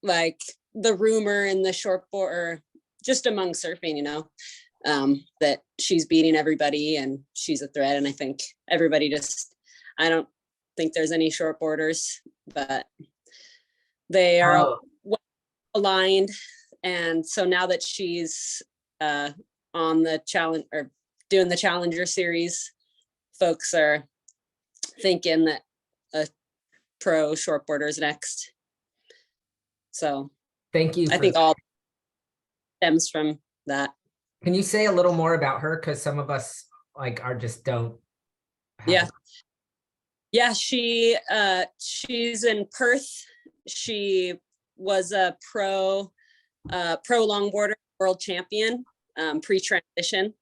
like the rumor in the shortboard, just among surfing, that she's beating everybody and she's a threat. And I think everybody just, I don't think there's any short borders, but they are Oh, well aligned. And so now that she's on the challenge or doing the Challenger series, folks are thinking that a pro short border is next. So thank you. I think all stems from that. Can you say a little more about her? Because some of us like are just don't. Yeah. Yeah, she's in Perth. She was a pro longboarder world champion pre-transition.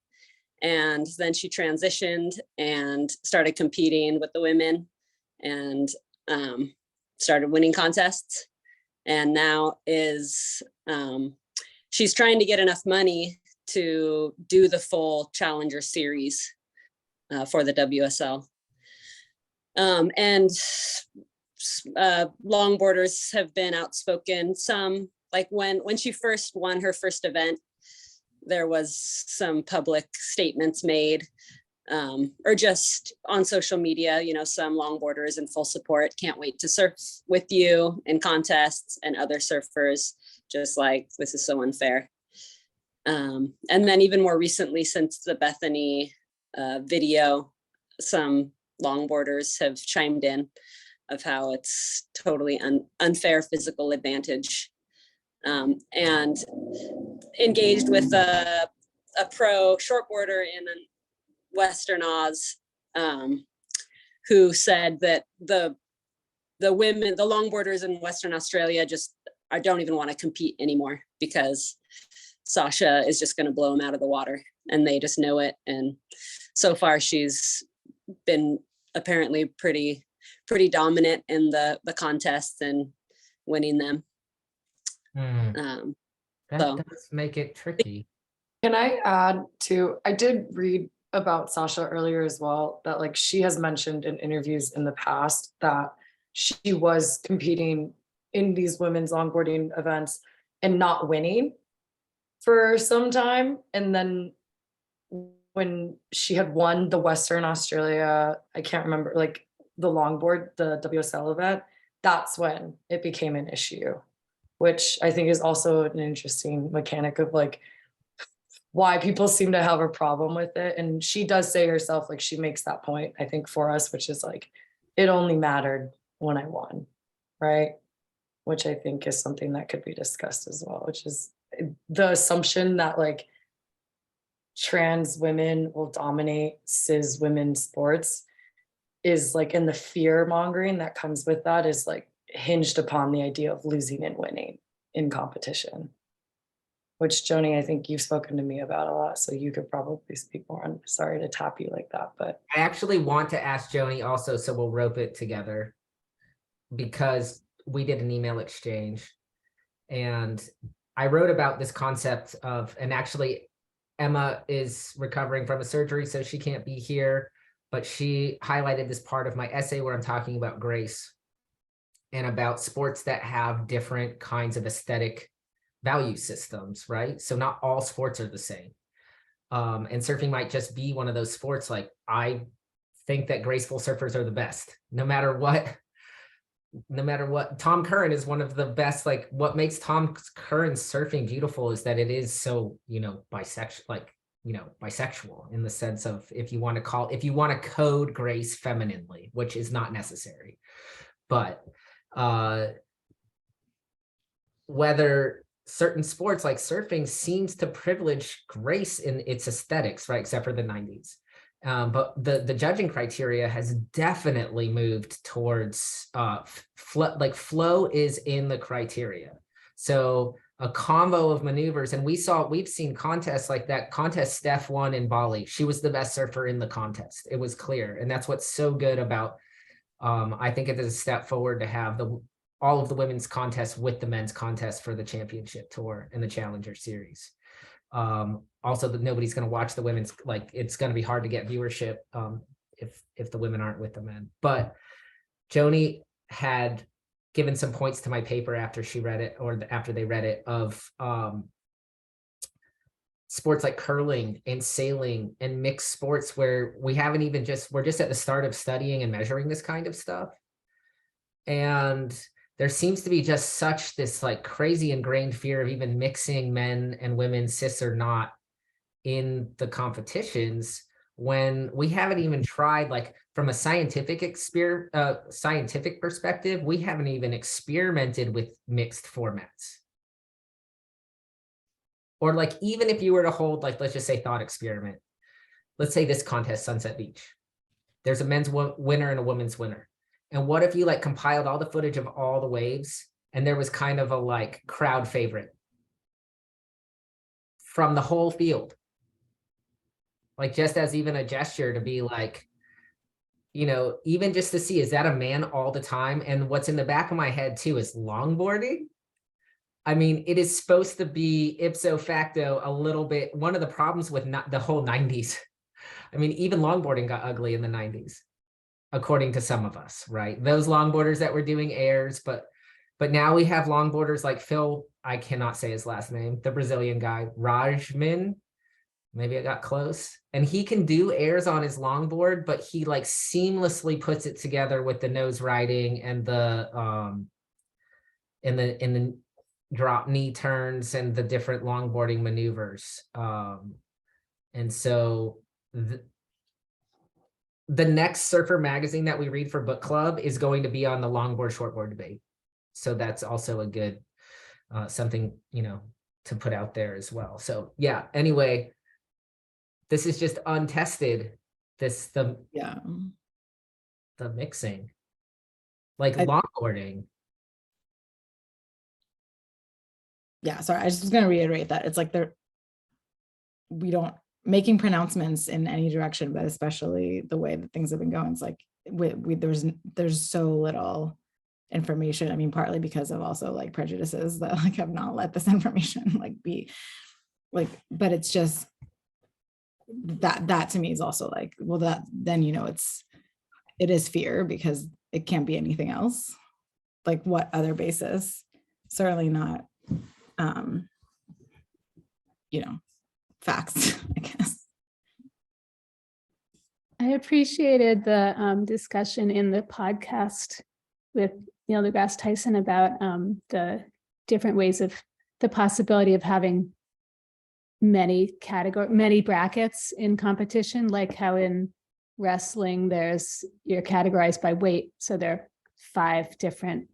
And then she transitioned and started competing with the women and started winning contests. And now is she's trying to get enough money to do the full Challenger series for the WSL. And longboarders have been outspoken. Some, like when she first won her first event, there was some public statements made, or just on social media, you know, some longboarders in full support, can't wait to surf with you in contests, and other surfers just like, this is so unfair. And then even more recently, since the Bethany video, some longboarders have chimed in of how it's totally unfair physical advantage, and engaged with a pro shortboarder in Western Oz, who said that the women, the longboarders in Western Australia just, I don't even want to compete anymore because Sasha is just going to blow them out of the water, and they just know it. And so far she's been apparently pretty dominant in the contests and winning them. That So does make it tricky. Can I add to, I did read about Sasha earlier as well, that like she has mentioned in interviews in the past that she was competing in these women's longboarding events and not winning for some time. And then when she had won the Western Australia, I can't remember, like the longboard, the WSL event, that's when it became an issue, which I think is also an interesting mechanic of like why people seem to have a problem with it. And she does say herself, like she makes that point, I think, for us, which is like, it only mattered when I won, right? Which I think is something that could be discussed as well, which is the assumption that like trans women will dominate cis women's sports is like, in the fear mongering that comes with that is like hinged upon the idea of losing and winning in competition, which Joni, I think you've spoken to me about a lot, so you could probably speak more on. Sorry to tap you like that, but I actually want to ask Joni also, so we'll rope it together, because we did an email exchange and I wrote about this concept of, and actually Emma is recovering from a surgery, so she can't be here, but she highlighted this part of my essay where I'm talking about grace and about sports that have different kinds of aesthetic value systems, right? So not all sports are the same. And surfing might just be one of those sports. Like, I think that graceful surfers are the best, no matter what. Tom Curran is one of the best. Like, what makes Tom Curran's surfing beautiful is that it is so, bisexual, bisexual in the sense of, if you want to code grace femininely, which is not necessary, but whether certain sports like surfing seems to privilege grace in its aesthetics, right? Except for the 90s. But the judging criteria has definitely moved towards flow is in the criteria. So a combo of maneuvers, and we've seen contests like that contest Steph won in Bali. She was the best surfer in the contest. It was clear. And that's what's so good about, I think it is a step forward to have all of the women's contests with the men's contest for the championship tour and the Challenger series. Also, that nobody's going to watch the women's, like, it's going to be hard to get viewership if the women aren't with the men. But Joni had given some points to my paper after she read it, or after they read it, of sports like curling and sailing and mixed sports where we haven't even we're just at the start of studying and measuring this kind of stuff. And there seems to be just such this like crazy ingrained fear of even mixing men and women, cis or not, in the competitions when we haven't even tried, like from a scientific perspective, we haven't even experimented with mixed formats. Or like, even if you were to hold, like, let's just say thought experiment. Let's say this contest, Sunset Beach. There's a men's winner and a women's winner. And what if you like compiled all the footage of all the waves and there was kind of a like crowd favorite from the whole field? Like just as even a gesture to be like, you know, even just to see, is that a man all the time? And what's in the back of my head too is longboarding. I mean, it is supposed to be ipso facto a little bit, one of the problems with the whole 90s. I mean, even longboarding got ugly in the 90s, according to some of us, right? Those longboarders that were doing airs, but now we have longboarders like Phil, I cannot say his last name, the Brazilian guy, Rajmin, maybe I got close. And he can do airs on his longboard, but he like seamlessly puts it together with the nose riding and the in the drop knee turns and the different longboarding maneuvers. And so the next surfer magazine that we read for book club is going to be on the longboard shortboard debate. So that's also a good something, you know, to put out there as well. So yeah, anyway, this is just untested. The mixing, like longboarding. Yeah, sorry, I just was going to reiterate that it's like we don't making pronouncements in any direction, but especially the way that things have been going. It's like there's so little information. I mean, partly because of also like prejudices that like have not let this information like be like, but it's just that to me is also like, well, that then, you know, it is fear because it can't be anything else. Like what other basis? Certainly not you know, facts, I guess. I appreciated the discussion in the podcast with Neil deGrasse Tyson about the different ways of the possibility of having many brackets in competition, like how in wrestling you're categorized by weight. So there are 5 different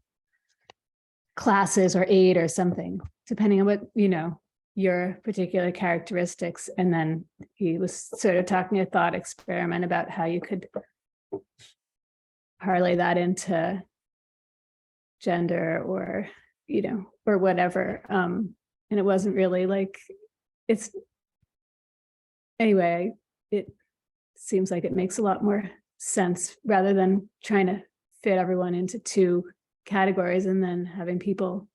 classes or 8 or something, depending on what, you know, your particular characteristics. And then he was sort of talking a thought experiment about how you could parlay that into gender or, you know, or whatever. And it wasn't really like, anyway, it seems like it makes a lot more sense rather than trying to fit everyone into 2 categories and then having people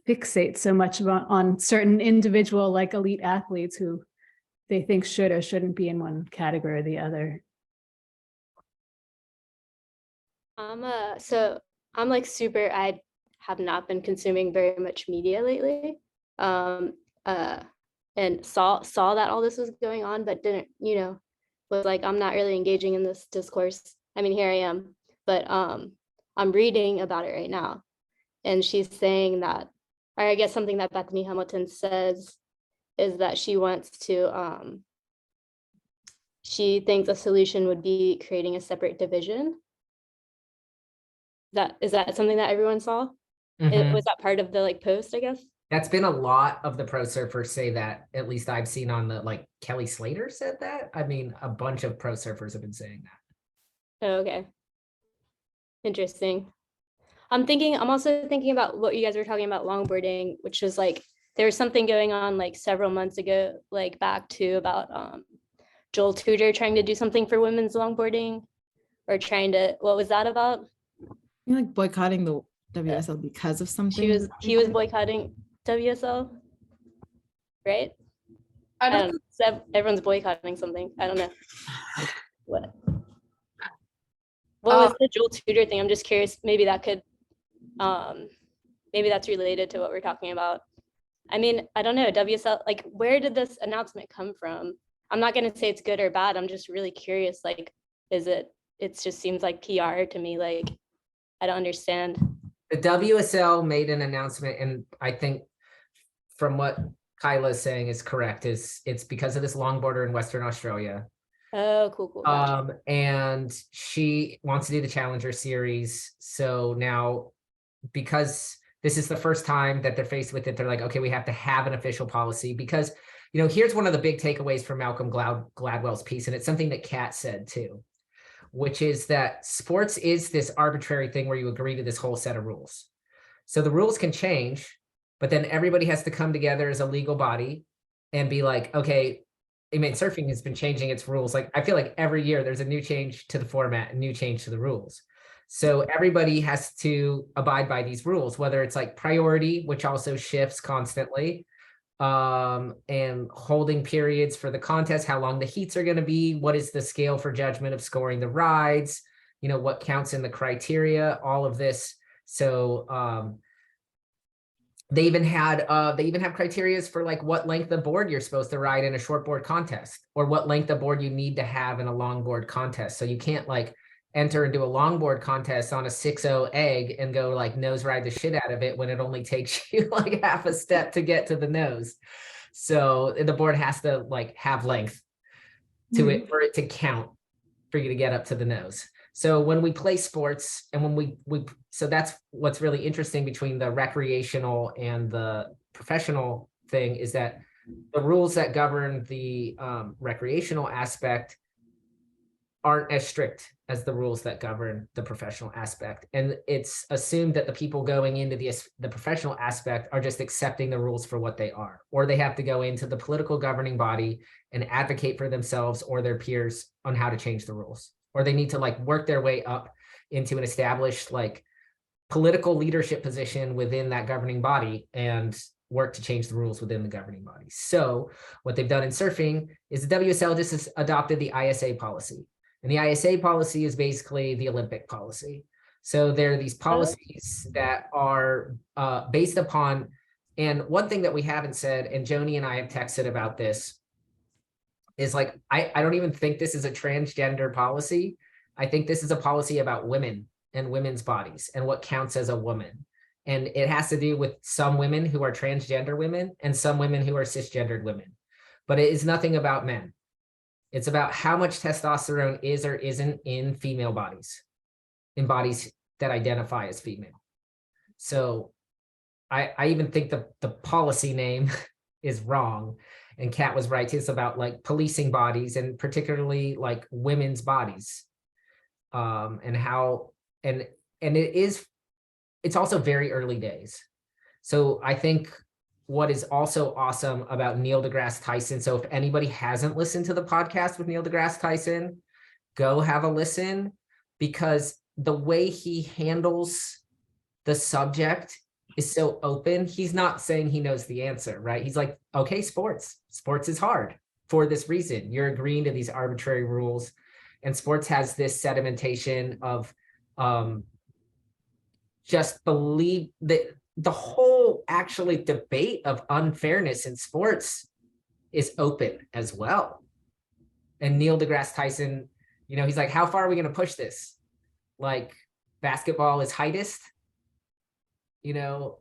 fixate so much on certain individual like elite athletes who they think should or shouldn't be in one category or the other. So I'm like I have not been consuming very much media lately. And saw that all this was going on, but didn't, you know, was like, I'm not really engaging in this discourse. I mean, here I am, but I'm reading about it right now. And she's saying that, or I guess something that Bethany Hamilton says is that she wants to, she thinks a solution would be creating a separate division. Is that something that everyone saw? Was that part of the like post, I guess? That's been a lot of the pro surfers say that, at least I've seen on the, like Kelly Slater said that. I mean, a bunch of pro surfers have been saying that. Oh, okay. Interesting. I'm also thinking about what you guys were talking about longboarding, which was like, there was something going on like several months ago, like back to about Joel Tudor trying to do something for women's longboarding or what was that about? You're like boycotting the WSL because of something. He was boycotting WSL, right? I don't know. So everyone's boycotting something. I don't know. What was the Joel Tudor thing? I'm just curious. Maybe that could, maybe that's related to what we're talking about. I mean, I don't know, WSL, like, where did this announcement come from? I'm not gonna say it's good or bad. I'm just really curious, like, it just seems like PR to me, like, I don't understand. The WSL made an announcement, and I think from what Kyla is saying is correct, is it's because of this long border in Western Australia. Oh, cool. Gotcha. And she wants to do the Challenger Series. So now, because this is the first time that they're faced with it, they're like, okay, we have to have an official policy, because, you know, here's one of the big takeaways from Malcolm Gladwell's piece, and it's something that Kat said too, which is that sports is this arbitrary thing where you agree to this whole set of rules. So the rules can change, but then everybody has to come together as a legal body and be like, okay, I mean, surfing has been changing its rules. Like, I feel like every year there's a new change to the format, a new change to the rules. So everybody has to abide by these rules, whether it's like priority, which also shifts constantly, and holding periods for the contest, how long the heats are going to be, what is the scale for judgment of scoring the rides, you know, what counts in the criteria, all of this. So they even have criterias for like what length of board you're supposed to ride in a short board contest, or what length of board you need to have in a long board contest. So you can't like enter into a longboard contest on a 6.0 egg and go like nose ride the shit out of it when it only takes you like half a step to get to the nose. So the board has to like have length to it for it to count for you to get up to the nose. So when we play sports, and when we so that's what's really interesting between the recreational and the professional thing, is that the rules that govern the recreational aspect aren't as strict as the rules that govern the professional aspect. And it's assumed that the people going into the professional aspect are just accepting the rules for what they are, or they have to go into the political governing body and advocate for themselves or their peers on how to change the rules, or they need to like work their way up into an established like political leadership position within that governing body and work to change the rules within the governing body. So what they've done in surfing is the WSL just has adopted the ISA policy. And the ISA policy is basically the Olympic policy. So there are these policies that are based upon, and one thing that we haven't said, and Joni and I have texted about this, is like, I don't even think this is a transgender policy. I think this is a policy about women and women's bodies and what counts as a woman. And it has to do with some women who are transgender women and some women who are cisgendered women. But it is nothing about men. It's about how much testosterone is or isn't in female bodies, in bodies that identify as female. So I even think the policy name is wrong. And Kat was right. It's about like policing bodies, and particularly like women's bodies. And how, and it's also very early days. So I think what is also awesome about Neil deGrasse Tyson. So if anybody hasn't listened to the podcast with Neil deGrasse Tyson, go have a listen, because the way he handles the subject is so open. He's not saying he knows the answer, right? He's like, okay, sports is hard for this reason. You're agreeing to these arbitrary rules, and sports has this sedimentation of just believe that the whole actually debate of unfairness in sports is open as well. And Neil deGrasse Tyson, you know, he's like, how far are we going to push this? Like, basketball is heightist, you know,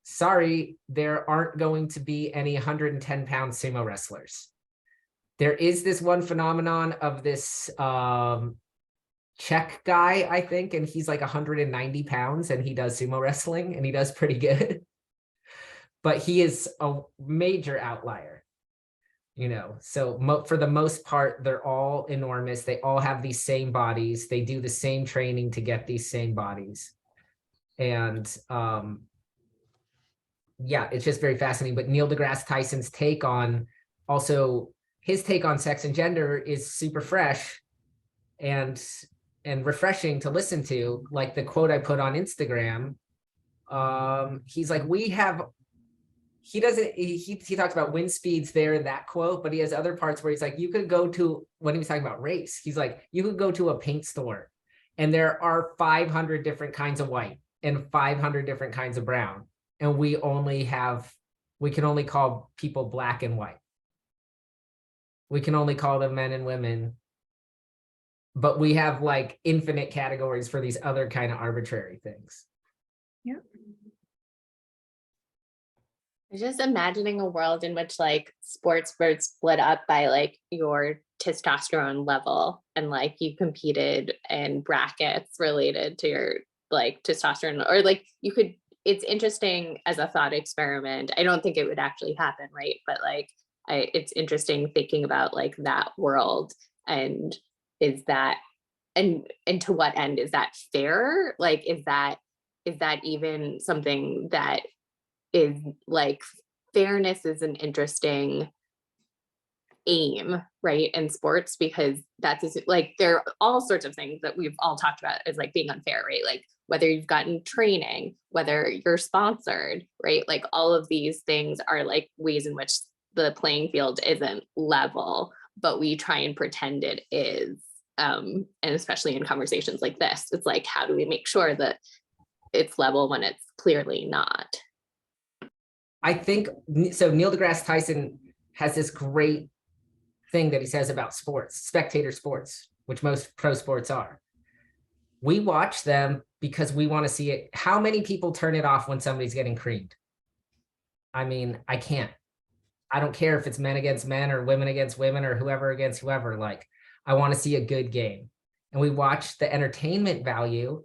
sorry, there aren't going to be any 110-pound sumo wrestlers. There is this one phenomenon of this Czech guy, I think, and he's like 190 pounds and he does sumo wrestling and he does pretty good. But he is a major outlier, you know. So for the most part, they're all enormous. They all have these same bodies. They do the same training to get these same bodies. And yeah, it's just very fascinating. But Neil deGrasse Tyson's take on his take on sex and gender is super fresh and refreshing to listen to. Like the quote I put on Instagram, he's like, he talks about wind speeds there in that quote, but he has other parts where he's like, you could go to, when he was talking about race, he's like, you could go to a paint store and there are 500 different kinds of white and 500 different kinds of brown. and we can only call people black and white. We can only call them men and women, but we have like infinite categories for these other kind of arbitrary things. Yeah. Just imagining a world in which like sports were split up by like your testosterone level, and like you competed in brackets related to your like testosterone, or like you could, it's interesting as a thought experiment. I don't think it would actually happen, right? But like it's interesting thinking about like that world, and is that, and to what end is that fair? Like is that even something that is like, fairness is an interesting aim, right, in sports, because that's like there are all sorts of things that we've all talked about as like being unfair, right? Like whether you've gotten training, whether you're sponsored, right? Like all of these things are like ways in which the playing field isn't level, but we try and pretend it is. And especially in conversations like this, it's like, how do we make sure that it's level when it's clearly not? I think, so Neil deGrasse Tyson has this great thing that he says about sports, spectator sports, which most pro sports are. We watch them because we want to see it. How many people turn it off when somebody's getting creamed? I mean, I can't. I don't care if it's men against men or women against women or whoever against whoever. Like, I want to see a good game. And we watch the entertainment value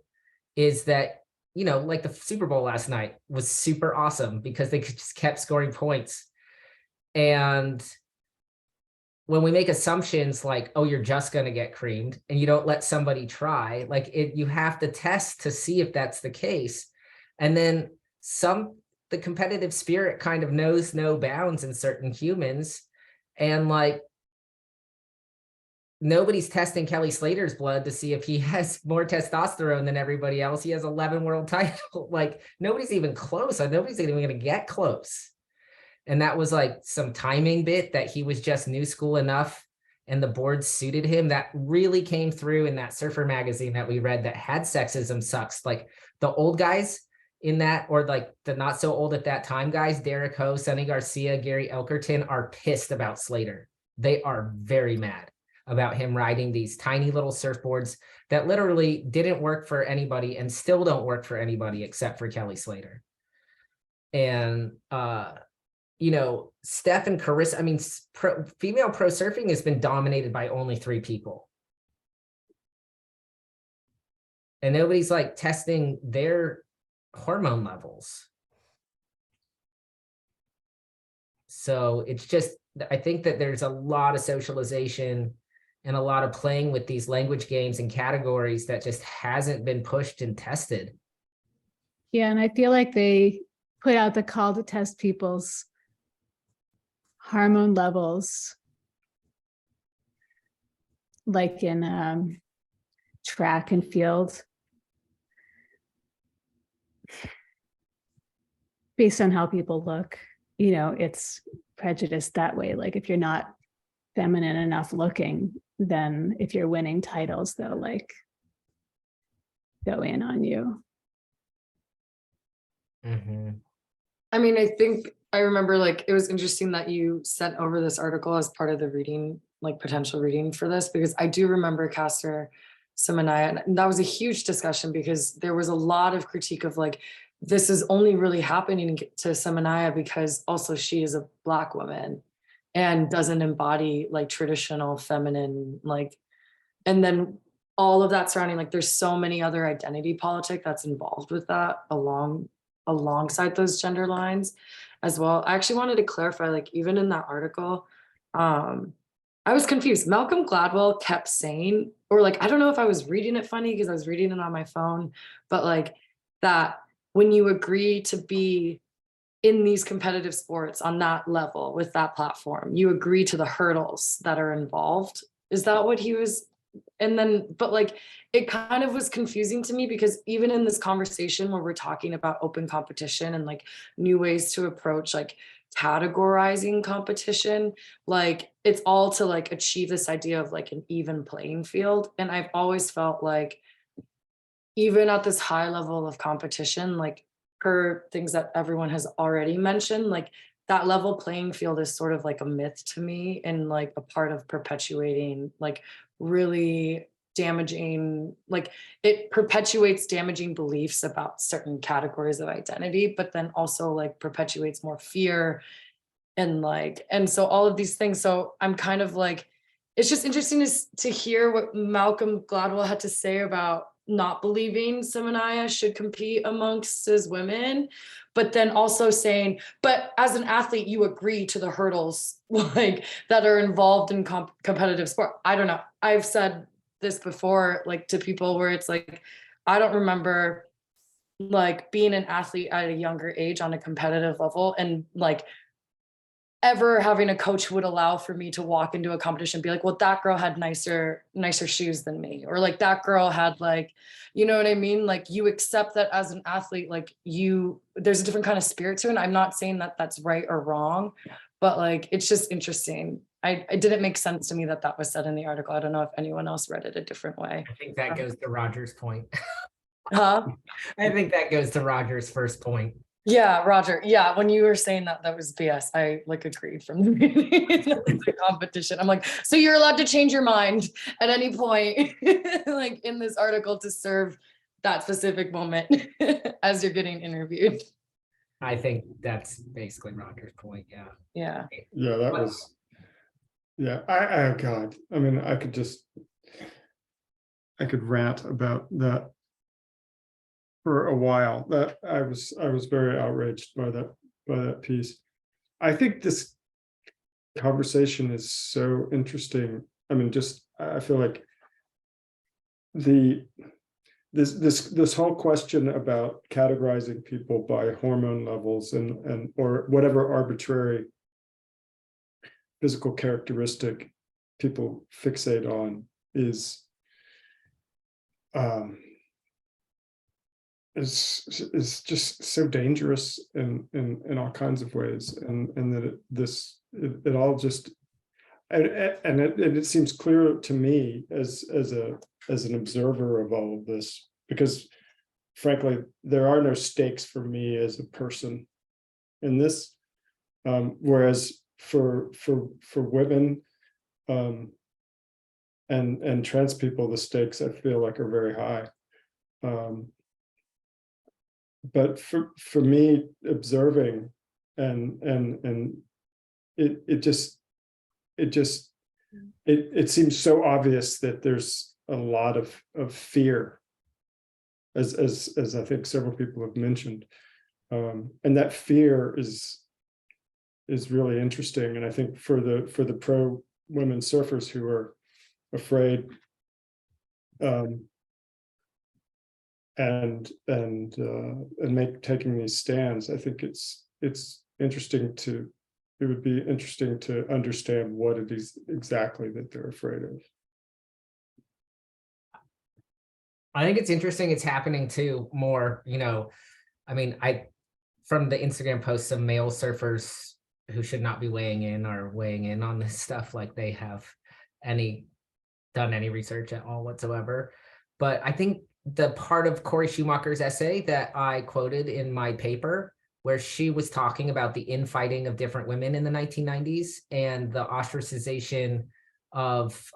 is that, you know, like the Super Bowl last night was super awesome because they just kept scoring points. And when we make assumptions like, oh, you're just going to get creamed, and you don't let somebody try, like you have to test to see if that's the case. And then the competitive spirit kind of knows no bounds in certain humans. And like, nobody's testing Kelly Slater's blood to see if he has more testosterone than everybody else. He has 11 world titles. Like nobody's even close. Nobody's even going to get close. And that was like some timing bit that he was just new school enough and the board suited him. That really came through in that Surfer magazine that we read that had sexism sucks. Like the old guys in that, or like the not so old at that time guys, Derek Ho, Sonny Garcia, Gary Elkerton, are pissed about Slater. They are very mad about him riding these tiny little surfboards that literally didn't work for anybody and still don't work for anybody except for Kelly Slater. And, you know, Steph and Carissa, I mean, female pro surfing has been dominated by only 3 people. And nobody's like testing their hormone levels. So it's just, I think that there's a lot of socialization and a lot of playing with these language games and categories that just hasn't been pushed and tested. Yeah, and I feel like they put out the call to test people's hormone levels, like in track and field, based on how people look. You know, it's prejudiced that way. Like if you're not feminine enough looking, then if you're winning titles, they'll like go in on you. Mm-hmm. I mean, I think I remember like it was interesting that you sent over this article as part of the reading, like potential reading for this, because I do remember Caster Semenya, and that was a huge discussion because there was a lot of critique of like, this is only really happening to Semenya because also she is a Black woman and doesn't embody like traditional feminine, like, and then all of that surrounding, like there's so many other identity politic that's involved with that alongside those gender lines as well. I actually wanted to clarify, like even in that article, I was confused. Malcolm Gladwell kept saying, or like, I don't know if I was reading it funny because I was reading it on my phone, but like that when you agree to be in these competitive sports on that level with that platform, you agree to the hurdles that are involved. Is that what he was? And then, but like, it kind of was confusing to me because even in this conversation where we're talking about open competition and like new ways to approach like categorizing competition, like it's all to like achieve this idea of like an even playing field. And I've always felt like even at this high level of competition, like per things that everyone has already mentioned, like that level playing field is sort of like a myth to me, and like a part of perpetuating like really damaging, like it perpetuates damaging beliefs about certain categories of identity, but then also like perpetuates more fear and like, and so all of these things. So I'm kind of like, it's just interesting to hear what Malcolm Gladwell had to say about not believing Seminaya should compete amongst cis women, but then also saying, but as an athlete, you agree to the hurdles like that are involved in competitive sport. I don't know. I've said this before, like to people where it's like, I don't remember like being an athlete at a younger age on a competitive level and like ever having a coach who would allow for me to walk into a competition and be like, well, that girl had nicer shoes than me, or like that girl had like, you know what I mean? Like you accept that as an athlete, like there's a different kind of spirit to it. And I'm not saying that that's right or wrong, but like, it's just interesting. It didn't make sense to me that was said in the article. I don't know if anyone else read it a different way. I think that goes to Roger's point. Huh? I think that goes to Roger's first point. Yeah, Roger. Yeah, when you were saying that was BS, I like agreed from the beginning of the competition. I'm like, so you're allowed to change your mind at any point, like in this article to serve that specific moment as you're getting interviewed. I think that's basically Roger's point. Yeah. Yeah. Yeah, that was, yeah, oh God, I mean, I could rant about that for a while. That I was very outraged by that piece. I think this conversation is so interesting. I mean, just I feel like this whole question about categorizing people by hormone levels and or whatever arbitrary physical characteristic people fixate on is just so dangerous in all kinds of ways, and that it all just and it seems clear to me as an observer of all of this, because frankly there are no stakes for me as a person in this, whereas for women and trans people, the stakes I feel like are very high. But for me, observing and it seems so obvious that there's a lot of fear, as I think several people have mentioned, and that fear is really interesting. And I think for the pro women surfers who are afraid, and taking these stands, I think it would be interesting to understand what it is exactly that they're afraid of. I think it's interesting. It's happening too more, I mean, from the Instagram posts of male surfers who should not be weighing in are weighing in on this stuff, like they have done any research at all whatsoever. But I think the part of Corey Schumacher's essay that I quoted in my paper, where she was talking about the infighting of different women in the 1990s and the ostracization of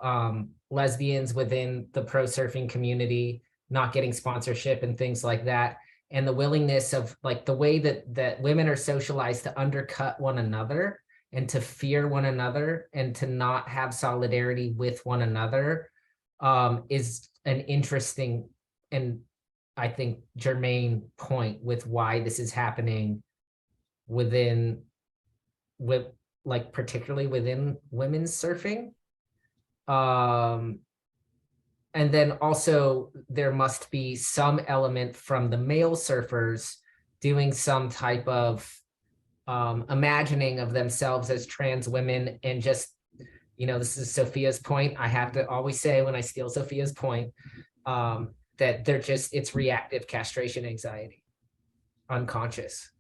lesbians within the pro surfing community, not getting sponsorship and things like that, and the willingness of like the way that women are socialized to undercut one another and to fear one another and to not have solidarity with one another, is an interesting and I think germane point with why this is happening particularly within women's surfing. And then also there must be some element from the male surfers doing some type of imagining of themselves as trans women, and just, this is Sophia's point. I have to always say when I steal Sophia's point, that it's reactive castration anxiety, unconscious.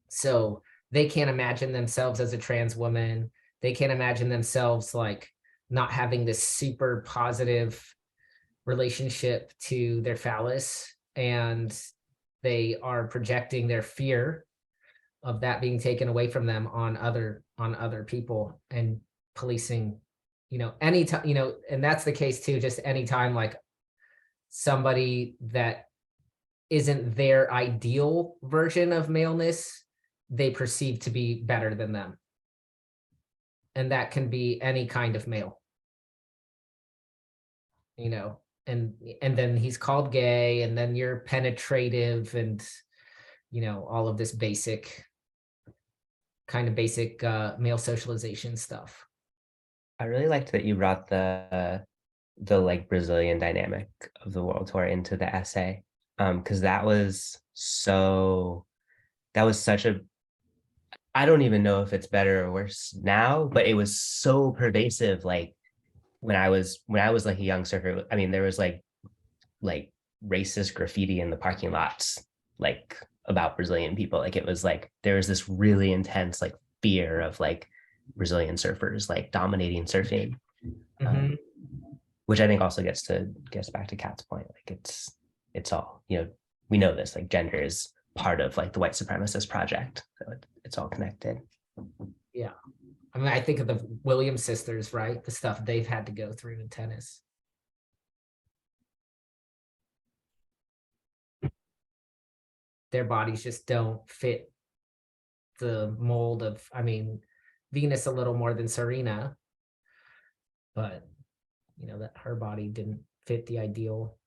So they can't imagine themselves as a trans woman. They can't imagine themselves like not having this super positive relationship to their phallus. And they are projecting their fear of that being taken away from them on other people, and policing, anytime, and that's the case too, just anytime like somebody that isn't their ideal version of maleness, they perceive to be better than them. And that can be any kind of male. And then he's called gay, and then you're penetrative, and all of this basic male socialization stuff. I really liked that you brought the like Brazilian dynamic of the world tour into the essay, because that was such a, I don't even know if it's better or worse now, but it was so pervasive. Like when I was like a young surfer, I mean, there was like racist graffiti in the parking lots, like about Brazilian people. Like it was like there was this really intense like fear of like Brazilian surfers like dominating surfing, which I think also gets back to Kat's point. Like it's all, we know this, like gender is part of like the white supremacist project, so it's all connected. Yeah, I mean, I think of the Williams sisters, right? The stuff they've had to go through in tennis. Their bodies just don't fit the mold of, I mean, Venus a little more than Serena, but that her body didn't fit the ideal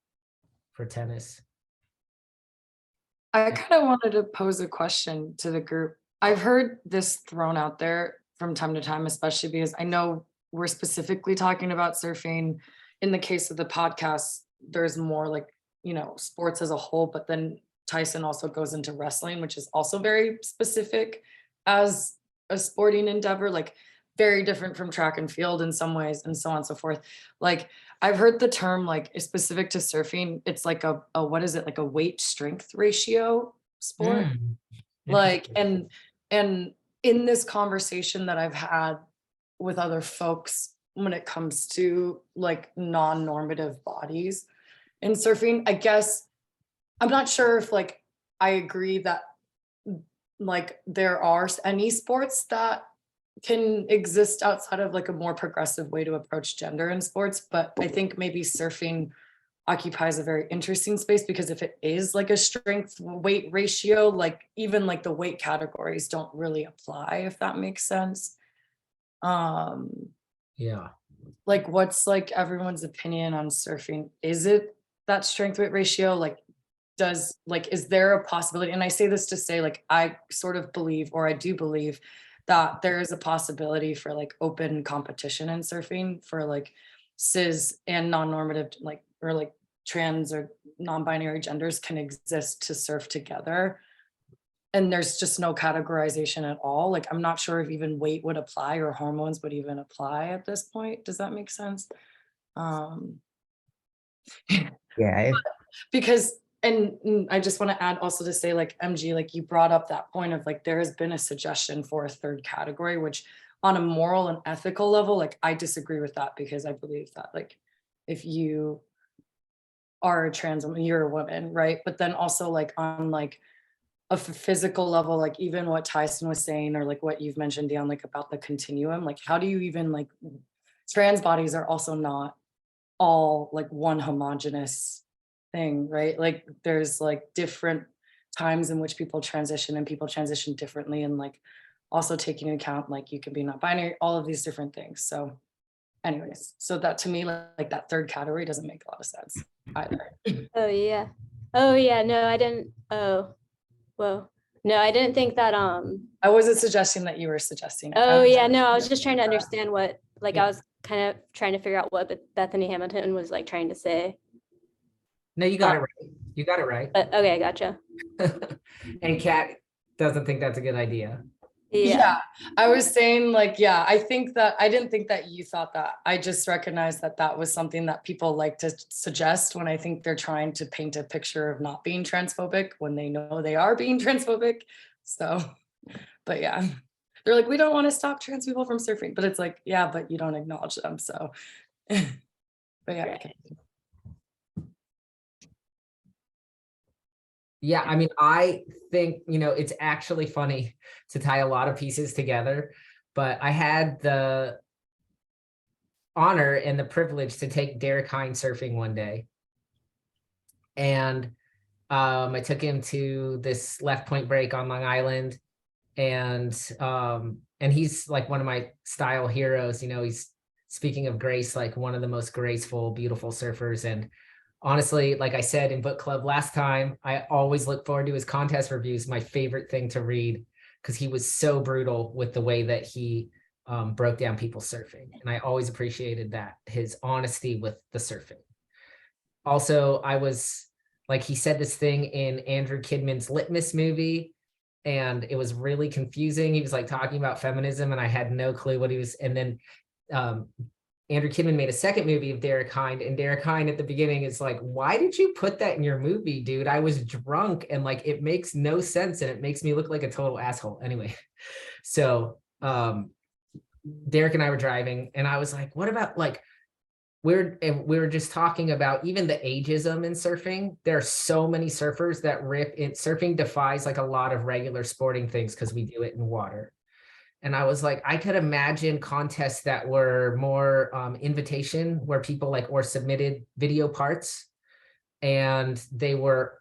for tennis. I kind of wanted to pose a question to the group. I've heard this thrown out there from time to time, especially because I know we're specifically talking about surfing. In the case of the podcast, there's more like, sports as a whole, but then Tyson also goes into wrestling, which is also very specific as a sporting endeavor, like very different from track and field in some ways, and so on and so forth. Like I've heard the term like is specific to surfing. It's like a what is it, like a weight strength ratio sport? Like, and in this conversation that I've had with other folks when it comes to like non-normative bodies in surfing, I guess I'm not sure if like I agree that like there are any sports that can exist outside of like a more progressive way to approach gender in sports, but I think maybe surfing occupies a very interesting space, because if it is like a strength weight ratio, like even like the weight categories don't really apply, if that makes sense. Yeah. Like what's like everyone's opinion on surfing? Is it that strength weight ratio? Like is there a possibility? And I say this to say, like, I sort of believe, or I do believe that there is a possibility for like open competition in surfing for like cis and non-normative, like, or like trans or non-binary genders can exist to surf together. And there's just no categorization at all. Like, I'm not sure if even weight would apply or hormones would even apply at this point. Does that make sense? Yeah, Because, and I just want to add also to say, like, MG, like you brought up that point of like, there has been a suggestion for a third category, which on a moral and ethical level, like I disagree with that, because I believe that like, if you are a trans woman, you're a woman, right? But then also like on like a physical level, like even what Tyson was saying, or like what you've mentioned, Dion, like about the continuum, like how do you even like, trans bodies are also not all like one homogenous thing, right? Like there's like different times in which people transition, and people transition differently, and like also taking into account like you can be not binary, all of these different things. So anyways, so that to me, like that third category doesn't make a lot of sense either. Oh yeah. No, I didn't. Oh, whoa. No, I didn't think that. I wasn't suggesting that you were suggesting it. Oh yeah, no, I was just trying to understand what, like, Yeah. I was kind of trying to figure out what Bethany Hamilton was like trying to say. No, you got it right. You got it right. But okay, gotcha. And Kat doesn't think that's a good idea. Yeah, I was saying like, yeah, I think that I didn't think that you thought that. I just recognized that that was something that people like to suggest when I think they're trying to paint a picture of not being transphobic when they know they are being transphobic. So, but yeah, they're like, we don't want to stop trans people from surfing, but it's like, yeah, but you don't acknowledge them. So, but yeah. Right. Yeah, I mean, I think, it's actually funny to tie a lot of pieces together, but I had the honor and the privilege to take Derek Hine surfing one day. And I took him to this Left Point break on Long Island. And he's like one of my style heroes. He's, speaking of grace, like one of the most graceful, beautiful surfers. And honestly, like I said in book club last time, I always look forward to his contest reviews, my favorite thing to read, because he was so brutal with the way that he broke down people surfing. And I always appreciated that, his honesty with the surfing. Also, I was like, he said this thing in Andrew Kidman's Litmus movie, and it was really confusing. He was like talking about feminism, and I had no clue what he was. And then Andrew Kidman made a second movie of Derek Hine, and Derek Hine at the beginning is like, why did you put that in your movie, dude? I was drunk, and like, it makes no sense, and it makes me look like a total asshole. Anyway, so Derek and I were driving, and I was like, what about like, we were just talking about even the ageism in surfing. There are so many surfers that rip it. Surfing defies like a lot of regular sporting things because we do it in water. And I was like, I could imagine contests that were more invitation, where people like or submitted video parts, and they were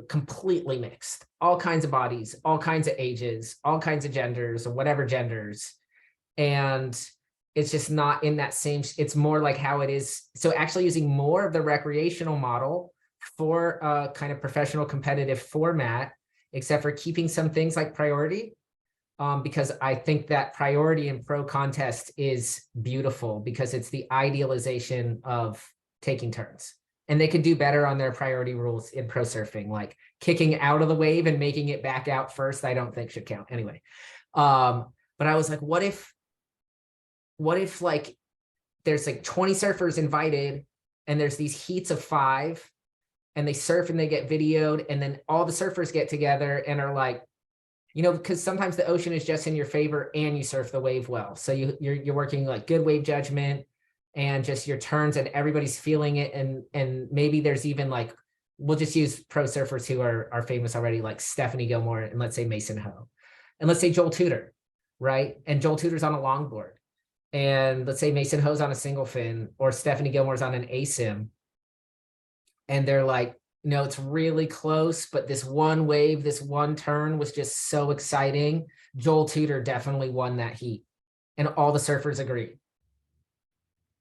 completely mixed, all kinds of bodies, all kinds of ages, all kinds of genders, or whatever genders. And it's just not in that same, it's more like how it is. So actually using more of the recreational model for a kind of professional competitive format, except for keeping some things like priority. Because I think that priority in pro contest is beautiful, because it's the idealization of taking turns. And they could do better on their priority rules in pro surfing, like kicking out of the wave and making it back out first, I don't think should count anyway. But I was like, what if like there's like 20 surfers invited, and there's these heats of 5, and they surf and they get videoed, and then all the surfers get together and are like, because sometimes the ocean is just in your favor and you surf the wave well. So you're working like good wave judgment and just your turns, and everybody's feeling it. And maybe there's even like, we'll just use pro surfers who are famous already, like Stephanie Gilmore, and let's say Mason Ho, and let's say Joel Tudor, right? And Joel Tudor's on a longboard, and let's say Mason Ho's on a single fin, or Stephanie Gilmore's on an ASIM. And they're like, no, it's really close, but this one wave, this one turn was just so exciting. Joel Tudor definitely won that heat, and all the surfers agree.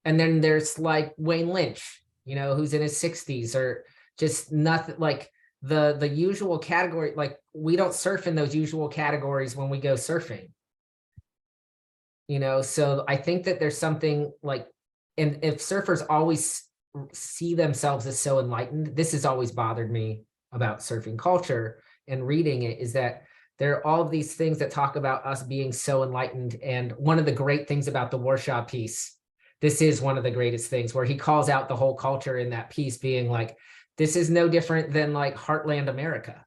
And then there's like Wayne Lynch, who's in his 60s, or just nothing like the usual category. Like, we don't surf in those usual categories when we go surfing. So I think that there's something like, and if surfers always see themselves as so enlightened, this has always bothered me about surfing culture and reading it, is that there are all of these things that talk about us being so enlightened. And one of the great things about the Warshaw piece, this is one of the greatest things, where he calls out the whole culture in that piece being like, this is no different than like Heartland America.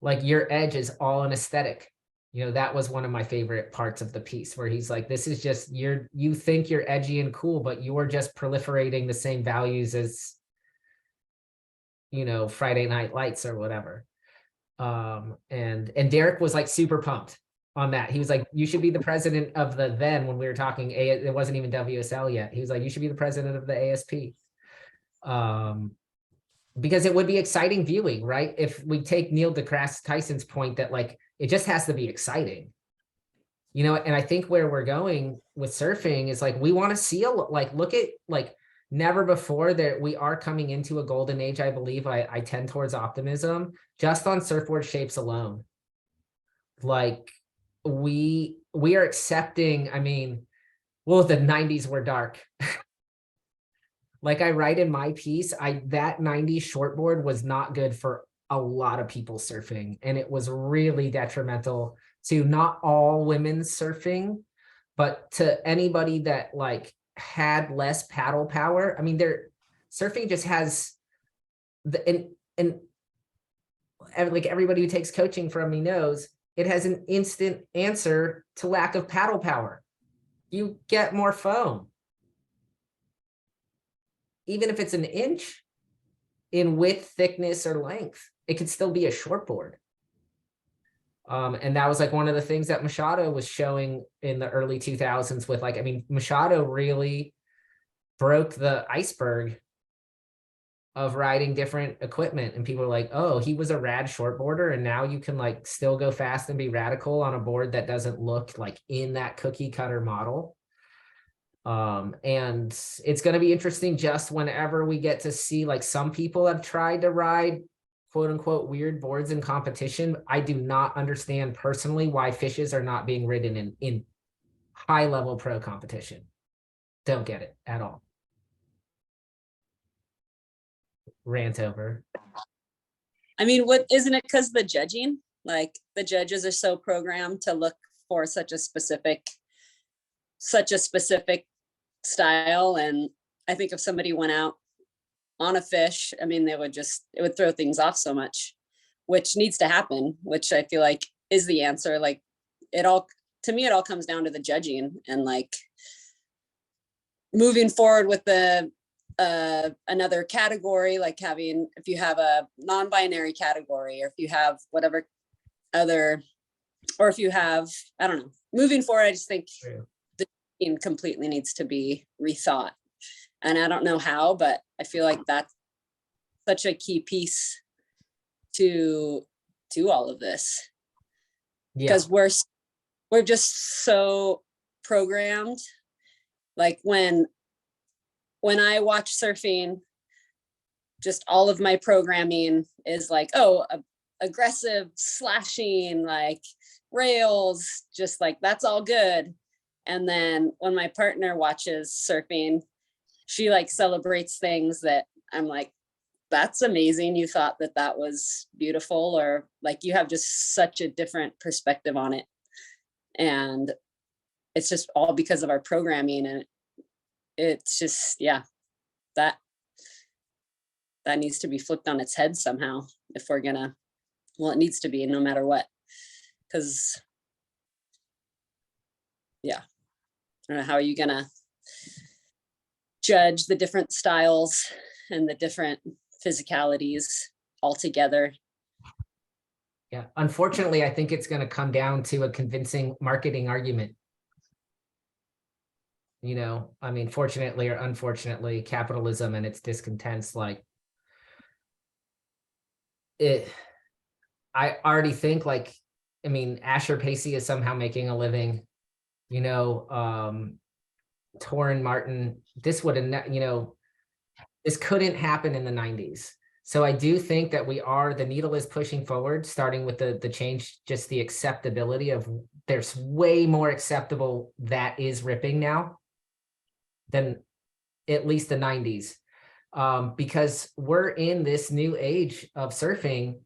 Like, your edge is all an aesthetic. That was one of my favorite parts of the piece, where he's like, this is just, you think you're edgy and cool, but you're just proliferating the same values as, Friday Night Lights or whatever. And Derek was like super pumped on that. He was like, you should be the president of the, then when we were talking, it wasn't even WSL yet. He was like, you should be the president of the ASP. Because it would be exciting viewing, right? If we take Neil deGrasse Tyson's point that like, it just has to be exciting, and I think where we're going with surfing is like, we want to see look at like never before, that we are coming into a golden age. I believe I tend towards optimism just on surfboard shapes alone. Like, we are accepting, I mean, well, the 90s were dark. Like I write in my piece, that 90s shortboard was not good for a lot of people surfing. And it was really detrimental to not all women's surfing, but to anybody that like had less paddle power. I mean, surfing just has and like everybody who takes coaching from me knows, it has an instant answer to lack of paddle power. You get more foam. Even if it's an inch in width, thickness, or length. it could still be a short board. And that was like one of the things that Machado was showing in the early 2000s with like, I mean, Machado really broke the iceberg of riding different equipment, and people are like, oh, he was a rad shortboarder, and now you can like still go fast and be radical on a board that doesn't look like in that cookie cutter model. And it's going to be interesting just whenever we get to see, like, some people have tried to ride quote unquote weird boards in competition. I do not understand personally why fishes are not being ridden in high level pro competition. Don't get it at all. Rant over. I mean, what isn't it because the judging? Like the judges are so programmed to look for such a specific style. And I think if somebody went out on a fish, I mean, it would throw things off so much, which needs to happen, which I feel like is the answer. Like to me, it all comes down to the judging, and like moving forward with the another category, like if you have a non-binary category, or if you have whatever other, or if you have, I don't know, moving forward, I just think the team completely needs to be rethought. And I don't know how, but I feel like that's such a key piece to all of this. Because we're just so programmed. Like when I watch surfing, just all of my programming is like, oh, aggressive slashing, like rails, just like, that's all good. And then when my partner watches surfing, she like celebrates things that I'm like, that's amazing. You thought that was beautiful, or like you have just such a different perspective on it. And it's just all because of our programming. And it's just, that needs to be flipped on its head somehow if we're gonna, well, it needs to be no matter what, because I don't know, how are you gonna judge the different styles and the different physicalities all together? Yeah, unfortunately, I think it's going to come down to a convincing marketing argument. You know, I mean, fortunately or unfortunately, capitalism and its discontents, like it, I already think like, I mean, Asher Pacey is somehow making a living, you know, Torrin Martin, this would have, you know, this couldn't happen in the 90s. So I do think that the needle is pushing forward, starting with the change, just the acceptability of, there's way more acceptable that is ripping now than at least the 90s. Because we're in this new age of surfing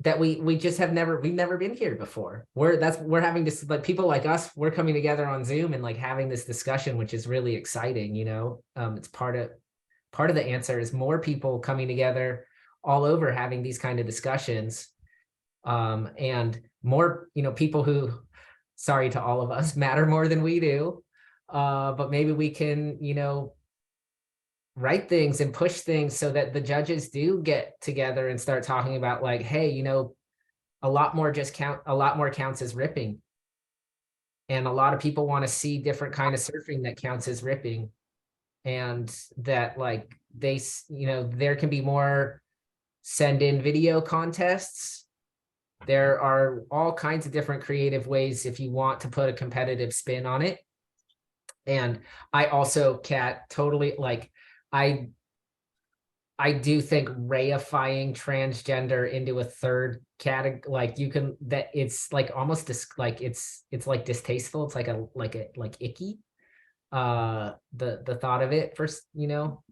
that we've never been here before. We're having this, like, people like us, we're coming together on Zoom and like having this discussion, which is really exciting, you know. It's part of the answer is more people coming together all over having these kind of discussions, and more, you know, people who, sorry to all of us, matter more than we do, but maybe we can, you know, write things and push things so that the judges do get together and start talking about like, hey, you know, a lot more counts as ripping, and a lot of people want to see different kind of surfing that counts as ripping. And that like they, you know, there can be more send in video contests. There are all kinds of different creative ways if you want to put a competitive spin on it. And I also, Kat, totally like, I do think reifying transgender into a third category, like you can, that it's like almost like it's like distasteful. It's like icky. The thought of it first, you know,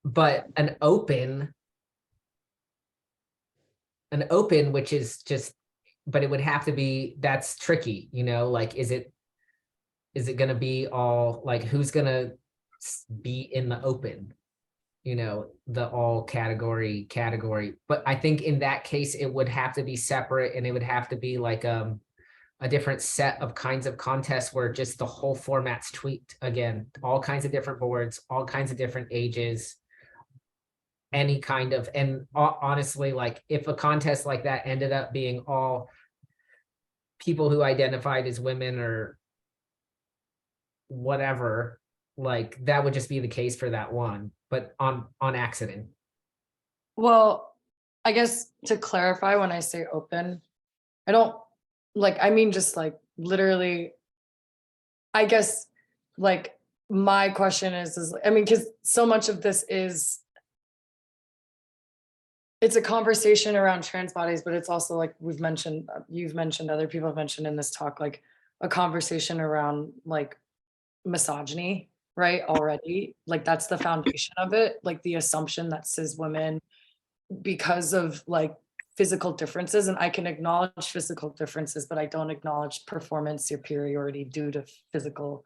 but an open, which is just, but it would have to be, that's tricky, you know, like, is it going to be all like, who's going to be in the open, you know, the all category, but I think in that case, it would have to be separate, and it would have to be like, a different set of kinds of contests where just the whole format's tweaked again, all kinds of different boards, all kinds of different ages, any kind of, and honestly, like if a contest like that ended up being all people who identified as women or whatever, like that would just be the case for that one, but on accident. Well, I guess to clarify, when I say open, I don't like, I mean, just like literally, I guess like my question is I mean, because so much of this is, it's a conversation around trans bodies, but it's also like we've mentioned, you've mentioned, other people have mentioned in this talk, like a conversation around like misogyny, right? Already, like that's the foundation of it, like the assumption that cis women, because of like physical differences, and I can acknowledge physical differences, but I don't acknowledge performance superiority due to physical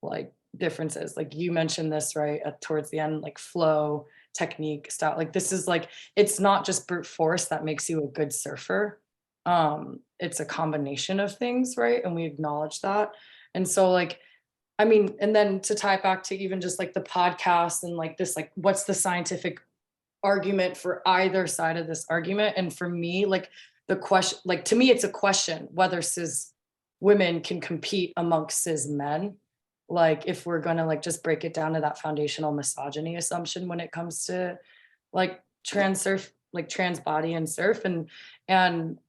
like differences. Like you mentioned this right at towards the end, like flow, technique, style. Like this is like, it's not just brute force that makes you a good surfer. It's a combination of things, right? And we acknowledge that. And so like, I mean, and then to tie it back to even just like the podcast and like this, like what's the scientific argument for either side of this argument? And for me, like the question, like to me, it's a question whether cis women can compete amongst cis men. Like if we're gonna like just break it down to that foundational misogyny assumption when it comes to like trans surf, like trans body and surf. And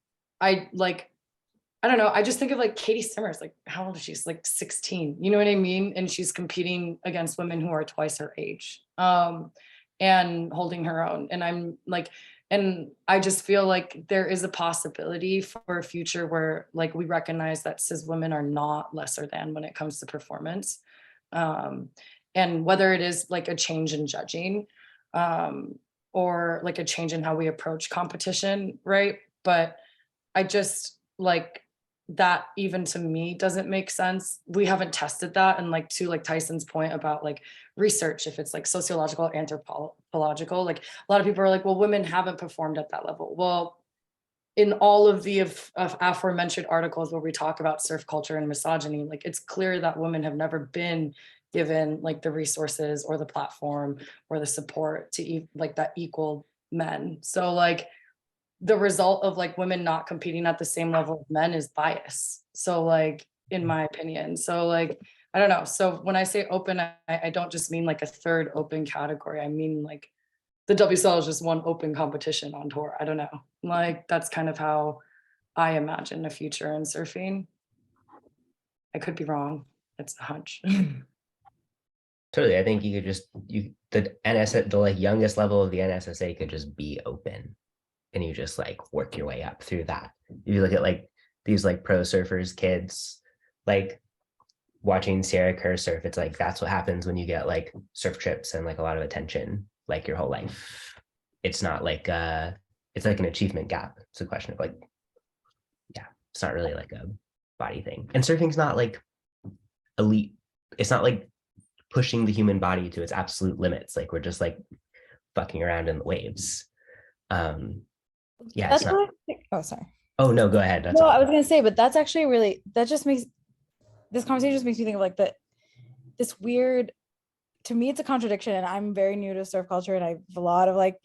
I like, I don't know, I just think of like Katie Simmers, like how old is she? She's like 16, you know what I mean? And she's competing against women who are twice her age. And holding her own. And I'm like, and I just feel like there is a possibility for a future where like we recognize that cis women are not lesser than when it comes to performance. And whether it is like a change in judging, or like a change in how we approach competition, right? But I just like that even to me doesn't make sense. We haven't tested that. And like to like Tyson's point about like research, if it's like sociological, anthropological, like a lot of people are like, well, women haven't performed at that level. Well, in all of the of aforementioned articles where we talk about surf culture and misogyny, like it's clear that women have never been given like the resources or the platform or the support to like that equal men. So like the result of like women not competing at the same level of men is bias. So like, in my opinion, so like, I don't know. So when I say open, I don't just mean like a third open category. I mean like the WSL is just one open competition on tour. I don't know. Like that's kind of how I imagine the future in surfing. I could be wrong. It's a hunch. Totally. I think you could just, the the like youngest level of the NSSA could just be open. And you just like work your way up through that. You look at like these like pro surfers, kids, like watching Sierra Kerr surf. It's like, that's what happens when you get like surf trips and like a lot of attention, like your whole life. It's not like, it's like an achievement gap. It's a question of like, yeah, it's not really like a body thing. And surfing's not like elite. It's not like pushing the human body to its absolute limits. Like we're just like fucking around in the waves. Yeah, That's it's not. oh, sorry. Oh no, go ahead. That's No, all. I was gonna say, but that's actually really, that just makes, this conversation just makes me think of like this weird, to me, it's a contradiction, and I'm very new to surf culture and I have a lot of like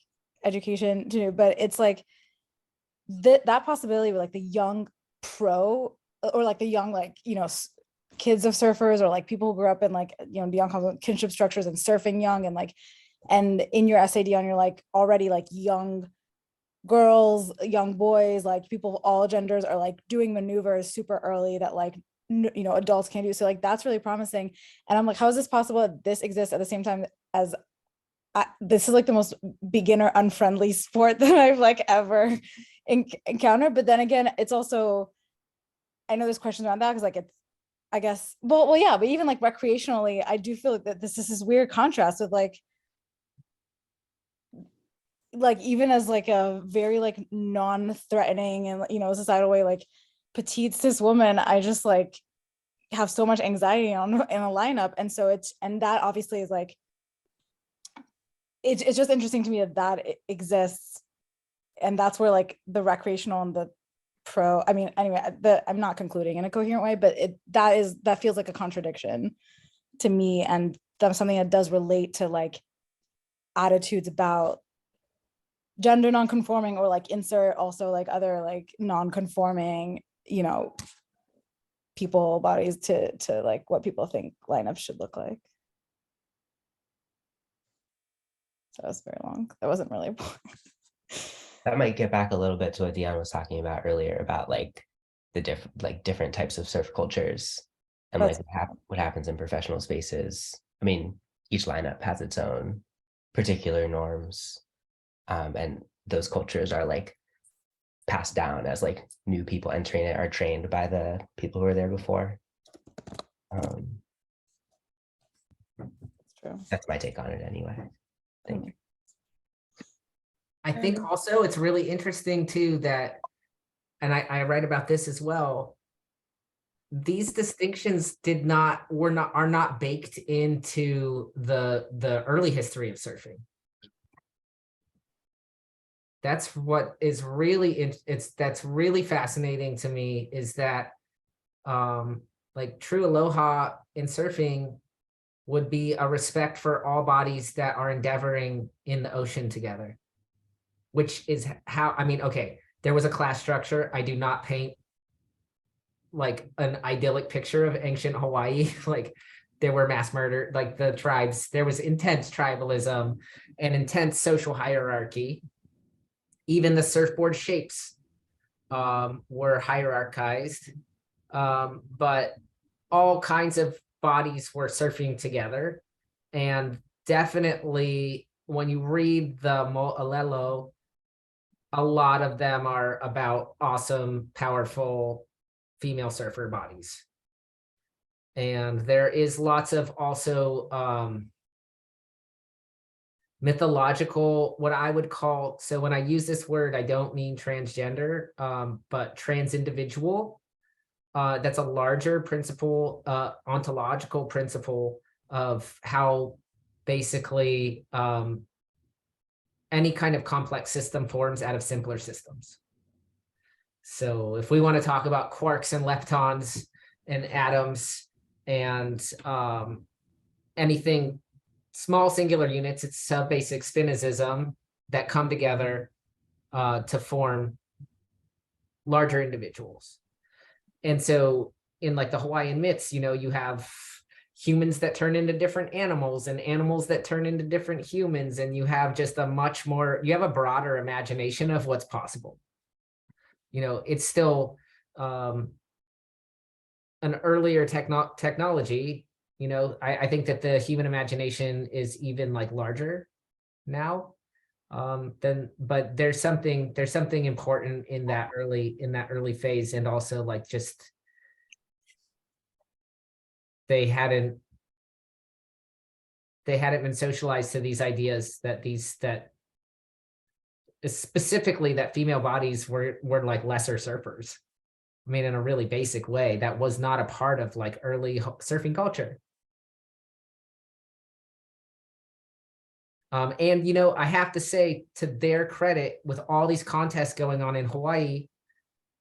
education to do, but it's like that possibility with like the young pro or like the young, like, you know, kids of surfers or like people who grew up in like, you know, beyond kinship structures and surfing young, and like, and in your SAD on, you're like already like young girls, young boys, like people of all genders are like doing maneuvers super early that like, you know, adults can't do. So like, that's really promising. And I'm like, how is this possible that this exists at the same time as this is like the most beginner unfriendly sport that I've like ever encountered. But then again, it's also, I know there's questions around that because like it's, I guess, well, yeah, but even like recreationally, I do feel like that this is this weird contrast with like even as like a very like non-threatening and, you know, societal way, like petite cis woman, I just like have so much anxiety on in a lineup. And so it's, and that obviously is like, it's just interesting to me that it exists. And that's where like the recreational and the pro, I mean, anyway, I'm not concluding in a coherent way, but that feels like a contradiction to me. And that's something that does relate to like attitudes about gender nonconforming, or like insert also like other like nonconforming, you know, people bodies to like what people think lineups should look like. So that was very long. That wasn't really a point. That might get back a little bit to what Dion was talking about earlier about like the different types of surf cultures and That's- like what happens in professional spaces. I mean, each lineup has its own particular norms, and those cultures are like passed down as like new people entering it are trained by the people who were there before. That's true. That's my take on it anyway. I think. I think also it's really interesting too that, and I write about this as well, these distinctions are not baked into the early history of surfing. That's what is really, that's really fascinating to me, is that like true aloha in surfing would be a respect for all bodies that are endeavoring in the ocean together. Which is how, I mean, okay, there was a class structure. I do not paint like an idyllic picture of ancient Hawaii. Like there were mass murder, like the tribes, there was intense tribalism and intense social hierarchy. Even the surfboard shapes were hierarchized, but all kinds of bodies were surfing together. And definitely when you read the Mo'olelo, a lot of them are about awesome, powerful female surfer bodies. And there is lots of also mythological, what I would call, so when I use this word, I don't mean transgender, but trans individual. That's a larger principle, ontological principle of how basically any kind of complex system forms out of simpler systems. So if we want to talk about quarks and leptons and atoms and anything small singular units, it's sub-basic spinozism that come together to form larger individuals. And so in like the Hawaiian myths, you know, you have humans that turn into different animals and animals that turn into different humans. And you have just a much more, you have a broader imagination of what's possible. You know, it's still an earlier technology. You know, I think that the human imagination is even like larger now but there's something important in that early phase. And also like just they hadn't been socialized to these ideas that specifically that female bodies were like lesser surfers. I mean, in a really basic way, that was not a part of like early surfing culture. And, you know, I have to say, to their credit, with all these contests going on in Hawaii,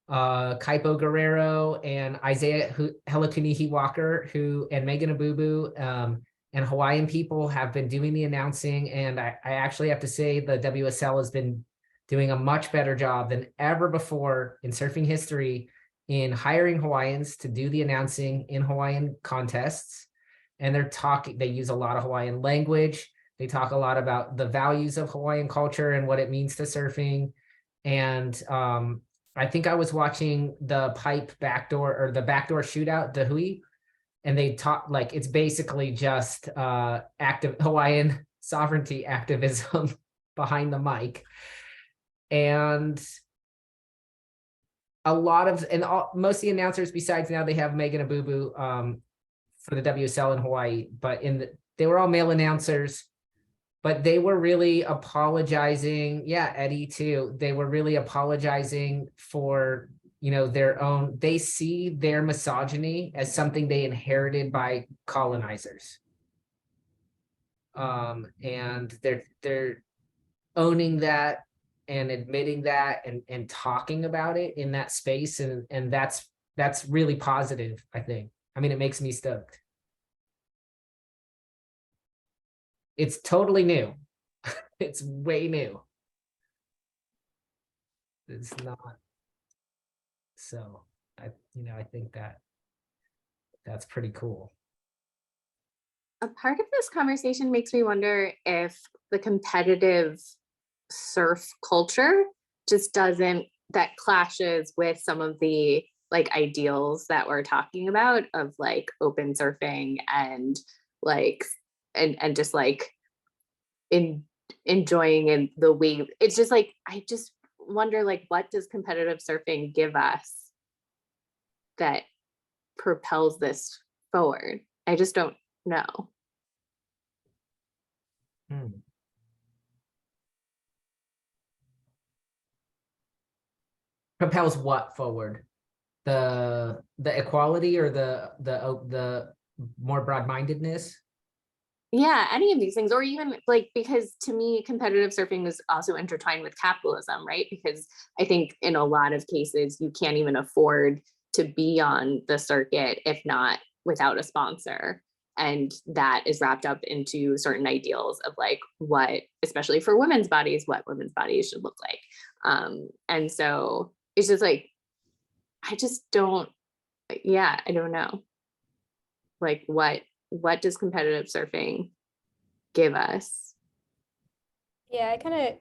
Kaipo Guerrero and Isaiah Helakunihi Walker, and Megan Abubu, and Hawaiian people have been doing the announcing. And I actually have to say the WSL has been doing a much better job than ever before in surfing history in hiring Hawaiians to do the announcing in Hawaiian contests. And they use a lot of Hawaiian language. They talk a lot about the values of Hawaiian culture and what it means to surfing. And I think I was watching the pipe backdoor or the backdoor shootout, the hui, and they talk like it's basically just active Hawaiian sovereignty activism behind the mic. And most of the announcers, besides now they have Megan Abubu for the WSL in Hawaii, but they were all male announcers. But they were really apologizing. Yeah, Eddie too. They were really apologizing for, you know, they see their misogyny as something they inherited by colonizers. And they're owning that and admitting that and talking about it in that space. And that's really positive, I think. I mean, it makes me stoked. It's totally new. It's way new. It's not. So I think that's pretty cool. A part of this conversation makes me wonder if the competitive surf culture just doesn't, that clashes with some of the like ideals that we're talking about of like open surfing and like and just like enjoying in the wave. It's just like, I just wonder, like, what does competitive surfing give us that propels this forward? I just don't know. Propels what forward? The equality or the more broad-mindedness? Yeah, any of these things, or even like, because to me, competitive surfing is also intertwined with capitalism, right? Because I think in a lot of cases, you can't even afford to be on the circuit if not without a sponsor. And that is wrapped up into certain ideals of like what, especially for women's bodies, what women's bodies should look like. And so it's just like, I just don't, yeah, I don't know. Like what does competitive surfing give us? Yeah, I kind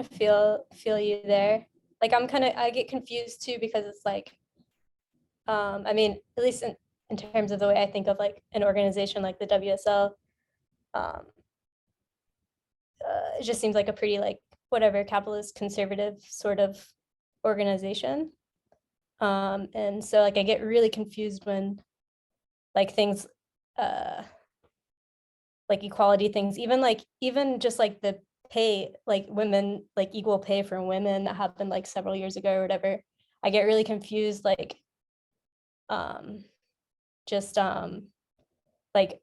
of feel you there. Like I get confused too, because it's like, I mean, at least in terms of the way I think of like an organization like the WSL, it just seems like a pretty like whatever capitalist conservative sort of organization. And so like I get really confused when like things like equality things, even just like the pay, like women, like equal pay for women that happened like several years ago or whatever. I get really confused, like just like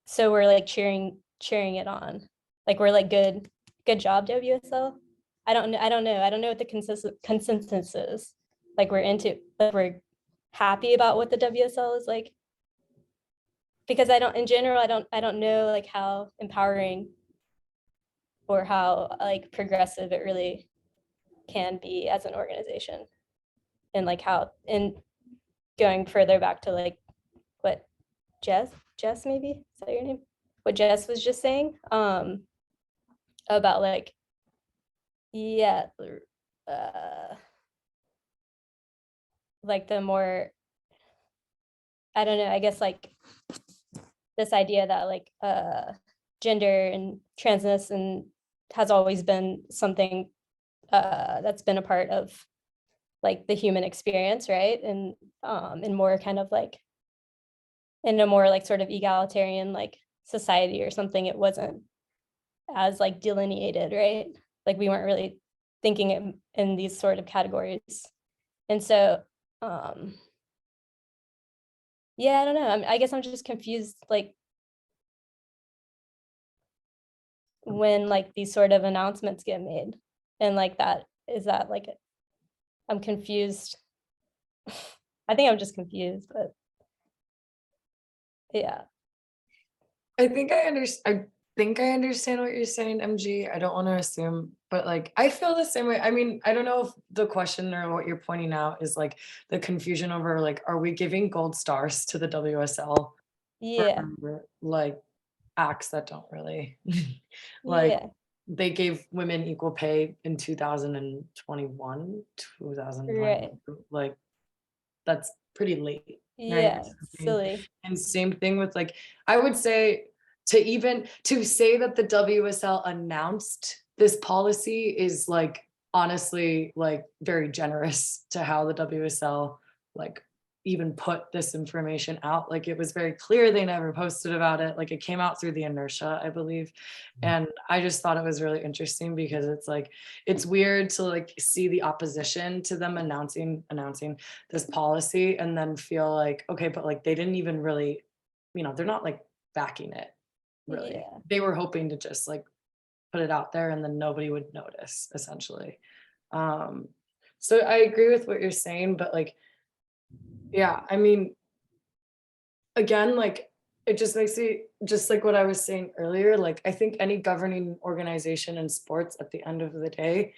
so we're like cheering it on, like we're like good job WSL. I don't know what the consensus is. Like we're happy about what the WSL is like, because I don't know like how empowering or how like progressive it really can be as an organization, and like how, and going further back to like what Jess maybe, is that your name, what Jess was just saying about like, yeah, like the more, I don't know, I guess like this idea that like gender and transness and has always been something that's been a part of like the human experience, right? And more kind of like in a more like sort of egalitarian like society or something, it wasn't as like delineated, right? Like we weren't really thinking in these sort of categories. And so yeah, I don't know, I guess I'm just confused, like when like these sort of announcements get made, and like that is that like, I'm confused. I think I'm just confused, but yeah. I think I understand what you're saying, MG. I don't want to assume, but like I feel the same way. I mean, I don't know if the question or what you're pointing out is like the confusion over like, are we giving gold stars to the WSL Yeah. for like acts that don't really like, Yeah. they gave women equal pay in 2021, 2020, Right. like that's pretty late, right? Yeah. Silly. And same thing with like, I would say to say that the WSL announced this policy is like honestly like very generous to how the WSL like even put this information out. Like it was very clear they never posted about it. Like it came out through the inertia, I believe. And I just thought it was really interesting because it's like, it's weird to like see the opposition to them announcing this policy and then feel like, okay, but like they didn't even really, they're not like backing it really. Yeah. They were hoping to just like put it out there and then nobody would notice essentially. So I agree with what you're saying, but like, yeah, I mean, again, like it just makes me, just like what I was saying earlier, like I think any governing organization in sports at the end of the day,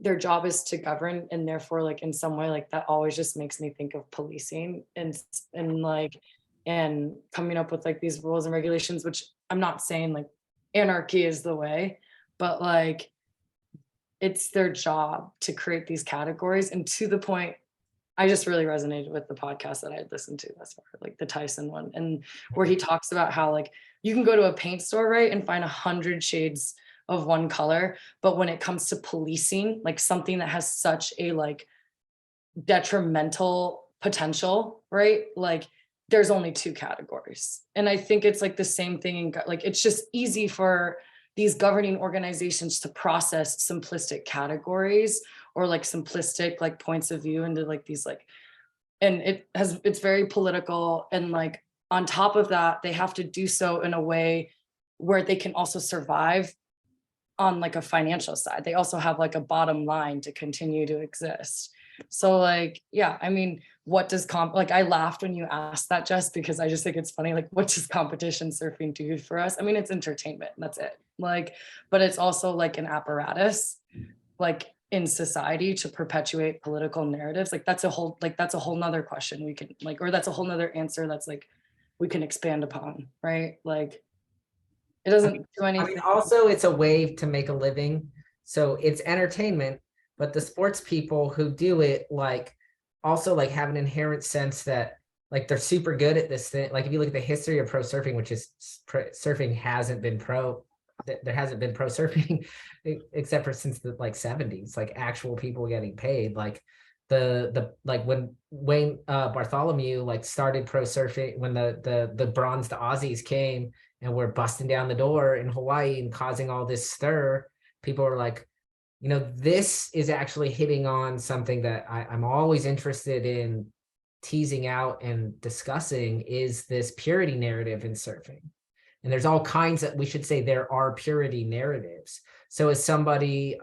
their job is to govern, and therefore like in some way like that always just makes me think of policing and like and coming up with like these rules and regulations, which I'm not saying like anarchy is the way, but like it's their job to create these categories. And to the point, I just really resonated with the podcast that I had listened to thus far, like the Tyson one, and where he talks about how like you can go to a paint store, right, and find 100 shades of one color, but when it comes to policing, like something that has such a like detrimental potential, right, like there's only two categories. And I think it's like the same thing in like it's just easy for these governing organizations to process simplistic categories or like simplistic like points of view into like these like, and it's very political, and like on top of that they have to do so in a way where they can also survive on like a financial side. They also have like a bottom line to continue to exist. So like, yeah, I mean, what does like I laughed when you asked that, Jess, because I just think it's funny, like what does competition surfing do for us? I mean, it's entertainment, that's it. Like, but it's also like an apparatus like in society to perpetuate political narratives. Like that's a whole nother question we can like, or that's a whole nother answer that's like we can expand upon, right? Like it doesn't do anything. Also, it's a way to make a living. So it's entertainment, but the sports people who do it like also like have an inherent sense that like they're super good at this thing. Like if you look at the history of pro surfing, which is surfing hasn't been pro, there hasn't been pro surfing except for since the like 70s, like actual people getting paid. Like the like when Wayne Bartholomew like started pro surfing, when the bronzed Aussies came and were busting down the door in Hawaii and causing all this stir, people were like, you know, this is actually hitting on something that I'm always interested in teasing out and discussing, is this purity narrative in surfing. And there's all kinds of, we should say there are purity narratives. So as somebody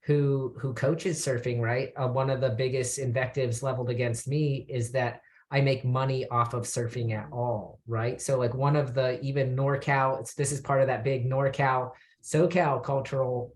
who coaches surfing, right, one of the biggest invectives leveled against me is that I make money off of surfing at all, right? So like one of the even NorCal, this is part of that big NorCal, SoCal cultural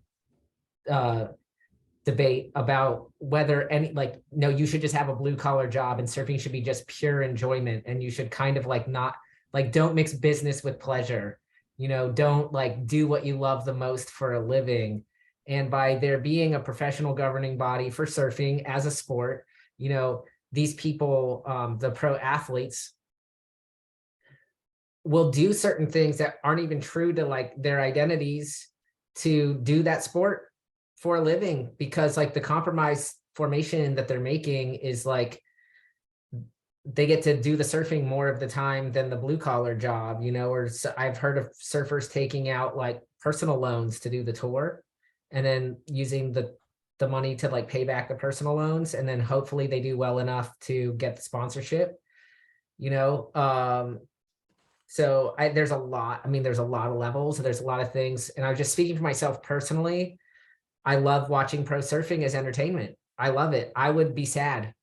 debate about whether any, like, no, you should just have a blue collar job and surfing should be just pure enjoyment. And you should kind of like not, like, don't mix business with pleasure, you know, don't like do what you love the most for a living. And by there being a professional governing body for surfing as a sport, you know, these people, the pro athletes, will do certain things that aren't even true to like their identities to do that sport for a living, because like the compromise formation that they're making is like they get to do the surfing more of the time than the blue collar job, you know. Or I've heard of surfers taking out like personal loans to do the tour and then using the money to like pay back the personal loans, and then hopefully they do well enough to get the sponsorship, you know. So there's a lot, I mean, there's a lot of levels, there's a lot of things. And I'm just speaking for myself personally, I love watching pro surfing as entertainment. I love it. I would be sad.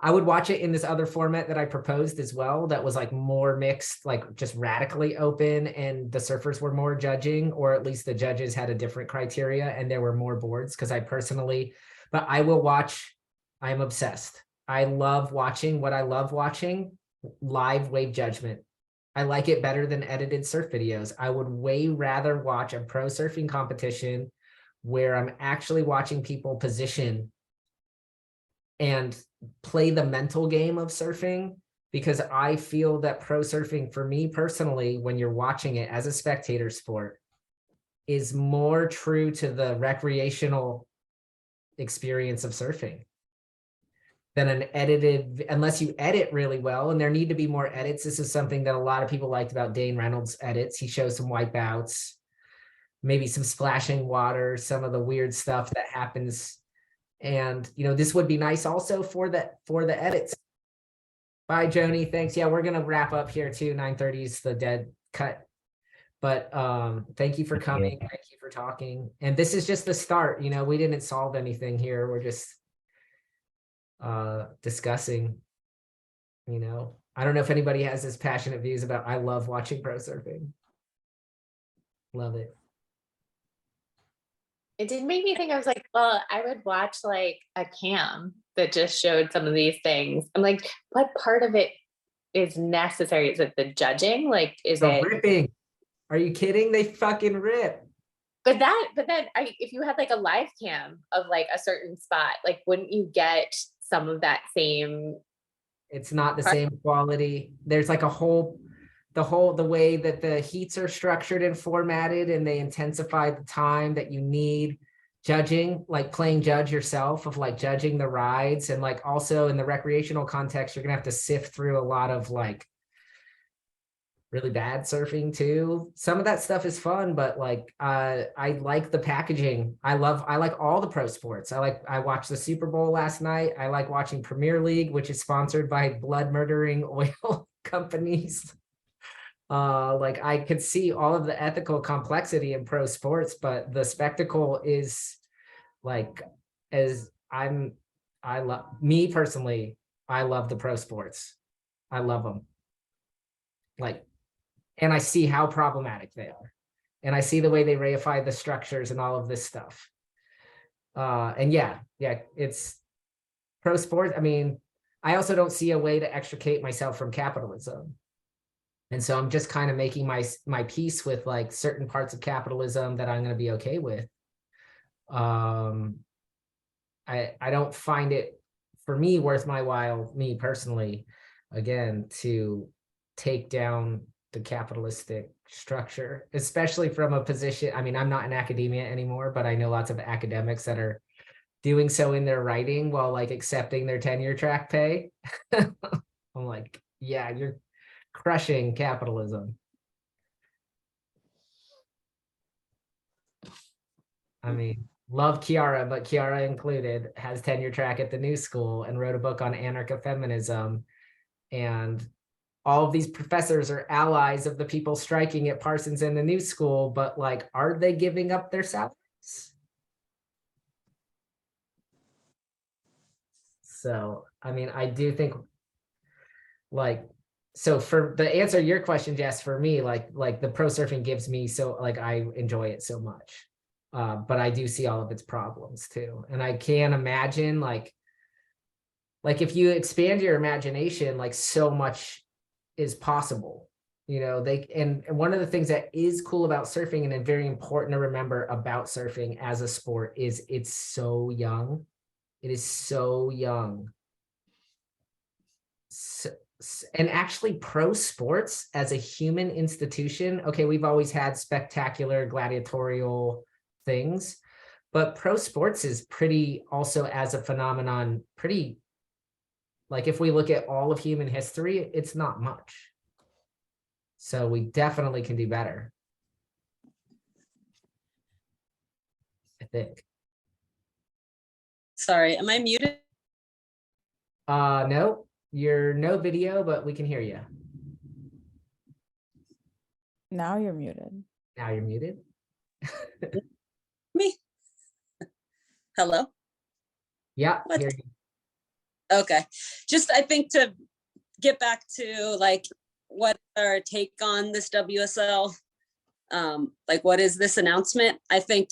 I would watch it in this other format that I proposed as well, that was like more mixed, like just radically open, and the surfers were more judging, or at least the judges had a different criteria and there were more boards. Because I personally, but I will watch, I'm obsessed. I love watching what I love watching, live wave judgment. I like it better than edited surf videos. I would way rather watch a pro surfing competition where I'm actually watching people position and play the mental game of surfing, because I feel that pro surfing, for me personally, when you're watching it as a spectator sport, is more true to the recreational experience of surfing than an edited, unless you edit really well. And there need to be more edits. This is something that a lot of people liked about Dane Reynolds' edits. He shows some wipeouts, maybe some splashing water, some of the weird stuff that happens. And, you know, this would be nice also for the edits. Bye, Joni. Thanks. Yeah, we're going to wrap up here too. 9:30 is the dead cut. But thank you for coming. Thank you for talking. And this is just the start. You know, we didn't solve anything here. We're just discussing, you know. I don't know if anybody has this passionate views about, I love watching pro surfing. Love it. It did make me think, I was like, well, I would watch like a cam that just showed some of these things. I'm like, what part of it is necessary? Is it the judging? Like, is The it? ripping. Are you kidding? They fucking rip. But then if you had like a live cam of like a certain spot, like, wouldn't you get some of that same? It's not the Part- same quality. There's like the way that the heats are structured and formatted, and they intensify the time that you need judging, like playing judge yourself, of like judging the rides. And like also in the recreational context, you're gonna have to sift through a lot of like really bad surfing too. Some of that stuff is fun, but like I like the packaging. I like all the pro sports. I watched the Super Bowl last night. I like watching Premier League, which is sponsored by blood murdering oil companies. Like I could see all of the ethical complexity in pro sports, but the spectacle is like, I love, me personally, I love the pro sports. I love them. Like, and I see how problematic they are. And I see the way they reify the structures and all of this stuff. And yeah, it's pro sports. I mean, I also don't see a way to extricate myself from capitalism. And so I'm just kind of making my peace with like certain parts of capitalism that I'm going to be okay with. I don't find it, for me, worth my while, me personally, again, to take down the capitalistic structure, especially from a position. I mean, I'm not in academia anymore, but I know lots of academics that are doing so in their writing while like accepting their tenure track pay. I'm like, yeah, you're crushing capitalism. I mean, love Kiara, but Kiara included has tenure track at the New School and wrote a book on anarcho-feminism. And all of these professors are allies of the people striking at Parsons and the New School, but like, are they giving up their salaries? So, I mean, I do think like, so for the answer to your question, Jess, for me, like the pro surfing gives me, so like, I enjoy it so much. But I do see all of its problems too. And I can imagine like if you expand your imagination, like so much is possible. You know, and one of the things that is cool about surfing and very important to remember about surfing as a sport is it's so young. It is so young. And actually pro sports as a human institution, okay, we've always had spectacular gladiatorial things, but pro sports is pretty, also as a phenomenon, pretty, like if we look at all of human history, it's not much. So we definitely can do better, I think. Sorry, am I muted? No, you're no video, but we can hear you. Now you're muted. Now you're muted. Me? Hello? Yeah, What? hear you. Okay, just I think to get back to like what our take on this WSL, like what is this announcement? I think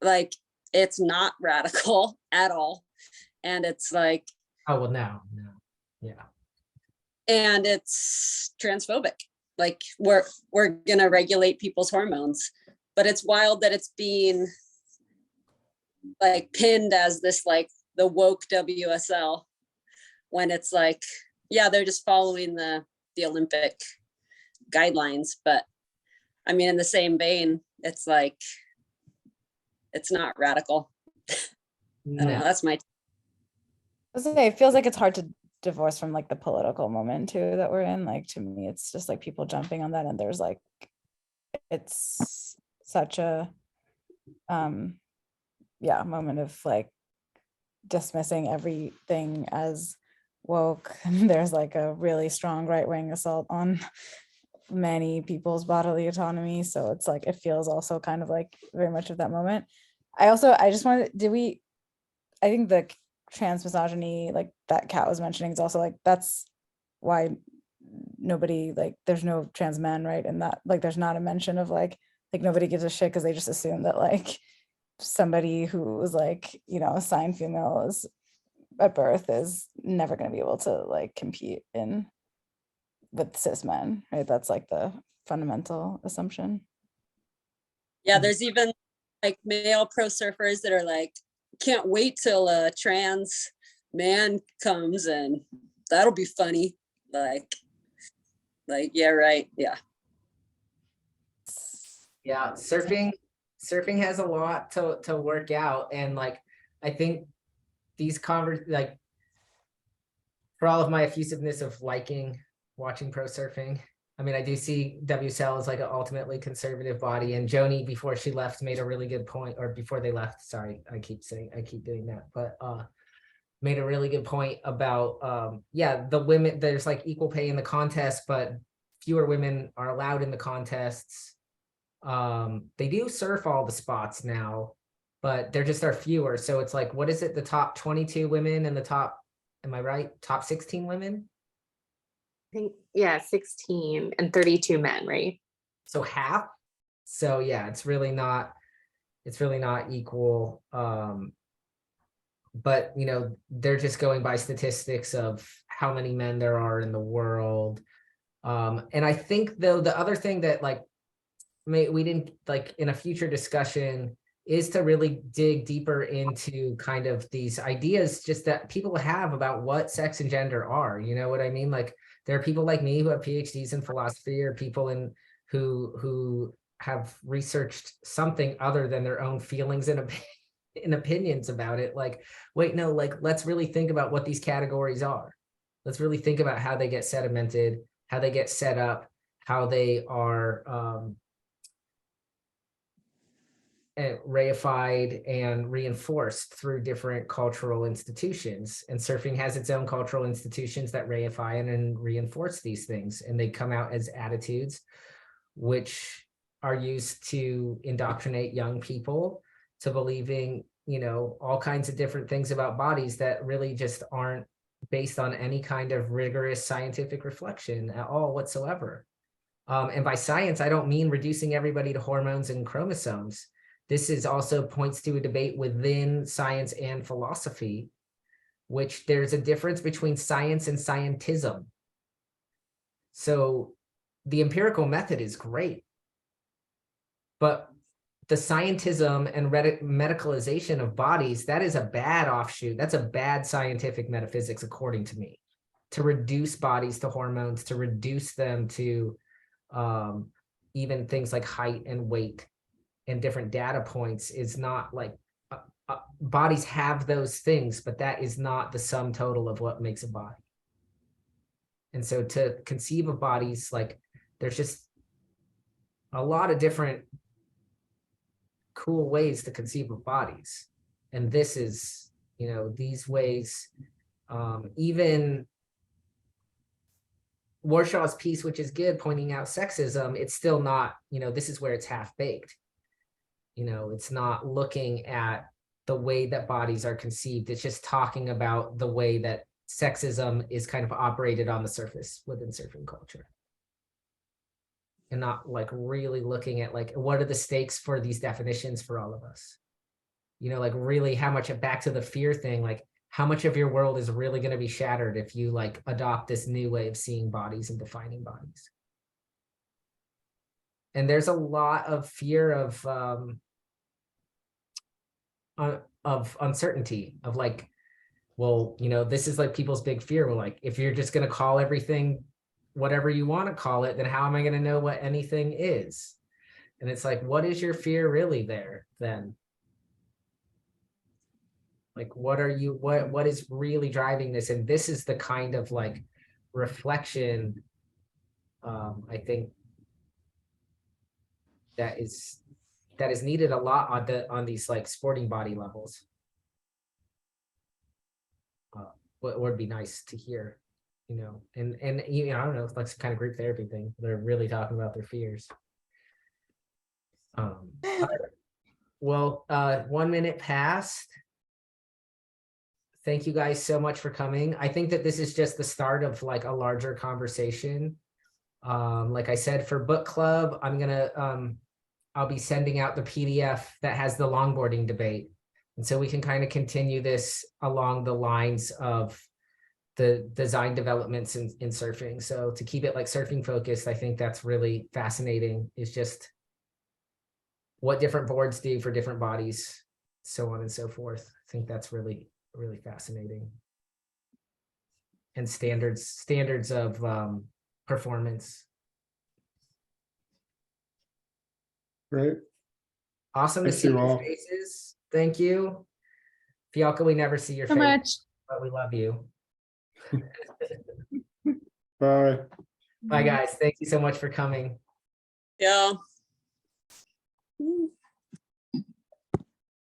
like it's not radical at all, and it's like, Oh well, no, yeah. And it's transphobic. Like we're gonna regulate people's hormones, but it's wild that it's being like pinned as this like the woke WSL, when it's like, yeah, they're just following the Olympic guidelines. But I mean, in the same vein, it's like, it's not radical. I don't know, that's my. I was gonna say, it feels like it's hard to divorce from like the political moment too that we're in. Like to me, it's just like people jumping on that, and there's like, it's such a moment of like dismissing everything as woke. There's like a really strong right-wing assault on many people's bodily autonomy. So it's like, it feels also kind of like very much of that moment. I just wanted, I think the trans misogyny, like that Kat was mentioning, is also like, that's why nobody, like, there's no trans men, right? And that, like, there's not a mention of like nobody gives a shit because they just assume that like somebody who was like, you know, assigned female is at birth is never going to be able to like compete in with cis men, right? That's like the fundamental assumption. Yeah, there's even like male pro surfers that are like, can't wait till a trans man comes and that'll be funny. Like, yeah, right. Yeah. Yeah, surfing has a lot to work out. And like, I think these like, for all of my effusiveness of liking watching pro surfing, I mean, I do see WSL as like an ultimately conservative body, and Joni, before she left, made a really good point, or before they left, sorry, I keep doing that, but made a really good point about yeah, the women, there's like equal pay in the contest, but fewer women are allowed in the contests. They do surf all the spots now, but there just are fewer. So it's like, what is it? The top 22 women and the top, am I right? Top 16 women? I think, yeah, 16 and 32 men, right? So half. So yeah, it's really not equal. But you know, they're just going by statistics of how many men there are in the world. And I think though, the other thing that like, we didn't, like, in a future discussion, is to really dig deeper into kind of these ideas just that people have about what sex and gender are. You know what I mean? Like, there are people like me who have PhDs in philosophy, or people who have researched something other than their own feelings and opinions about it. Like, wait, no, like, let's really think about what these categories are. Let's really think about how they get sedimented, how they get set up, how they are reified and reinforced through different cultural institutions. And surfing has its own cultural institutions that reify and reinforce these things. And they come out as attitudes which are used to indoctrinate young people to believing, you know, all kinds of different things about bodies that really just aren't based on any kind of rigorous scientific reflection at all whatsoever. And by science, I don't mean reducing everybody to hormones and chromosomes. This is also points to a debate within science and philosophy, which there's a difference between science and scientism. So the empirical method is great, but the scientism and medicalization of bodies, that is a bad offshoot. That's a bad scientific metaphysics, according to me. To reduce bodies to hormones, to reduce them to even things like height and weight and different data points is not like, bodies have those things, but that is not the sum total of what makes a body. And so to conceive of bodies, like, there's just a lot of different cool ways to conceive of bodies. And this is, you know, these ways, even Warshaw's piece, which is good, pointing out sexism, it's still not, you know, this is where it's half-baked. You know, it's not looking at the way that bodies are conceived. It's just talking about the way that sexism is kind of operated on the surface within surfing culture. And not like really looking at like, what are the stakes for these definitions for all of us? You know, like really how much, back to the fear thing, like how much of your world is really going to be shattered if you like adopt this new way of seeing bodies and defining bodies. And there's a lot of fear of uncertainty, of like, well, you know, this is like people's big fear. Well, like, if you're just going to call everything whatever you want to call it, then how am I going to know what anything is? And it's like, what is your fear really there then? Like, what are you, what is really driving this? And this is the kind of like reflection, I think, that is needed a lot on these like sporting body levels. What would be nice to hear, you know, and you know, I don't know, it's like some kind of group therapy thing. They're really talking about their fears. Well, 1 minute passed. Thank you guys so much for coming. I think that this is just the start of like a larger conversation. Like I said, for book club, I'll be sending out the PDF that has the longboarding debate. And so we can kind of continue this along the lines of the design developments in surfing. So to keep it like surfing focused, I think that's really fascinating, is just what different boards do for different bodies, so on and so forth. I think that's really, really fascinating. And standards of performance. Great. Awesome to Thank see you your all. faces. Thank you. Fialka, we never see your So face, much. but we love you. Bye. Bye, guys. Thank you so much for coming. Yeah. Mm.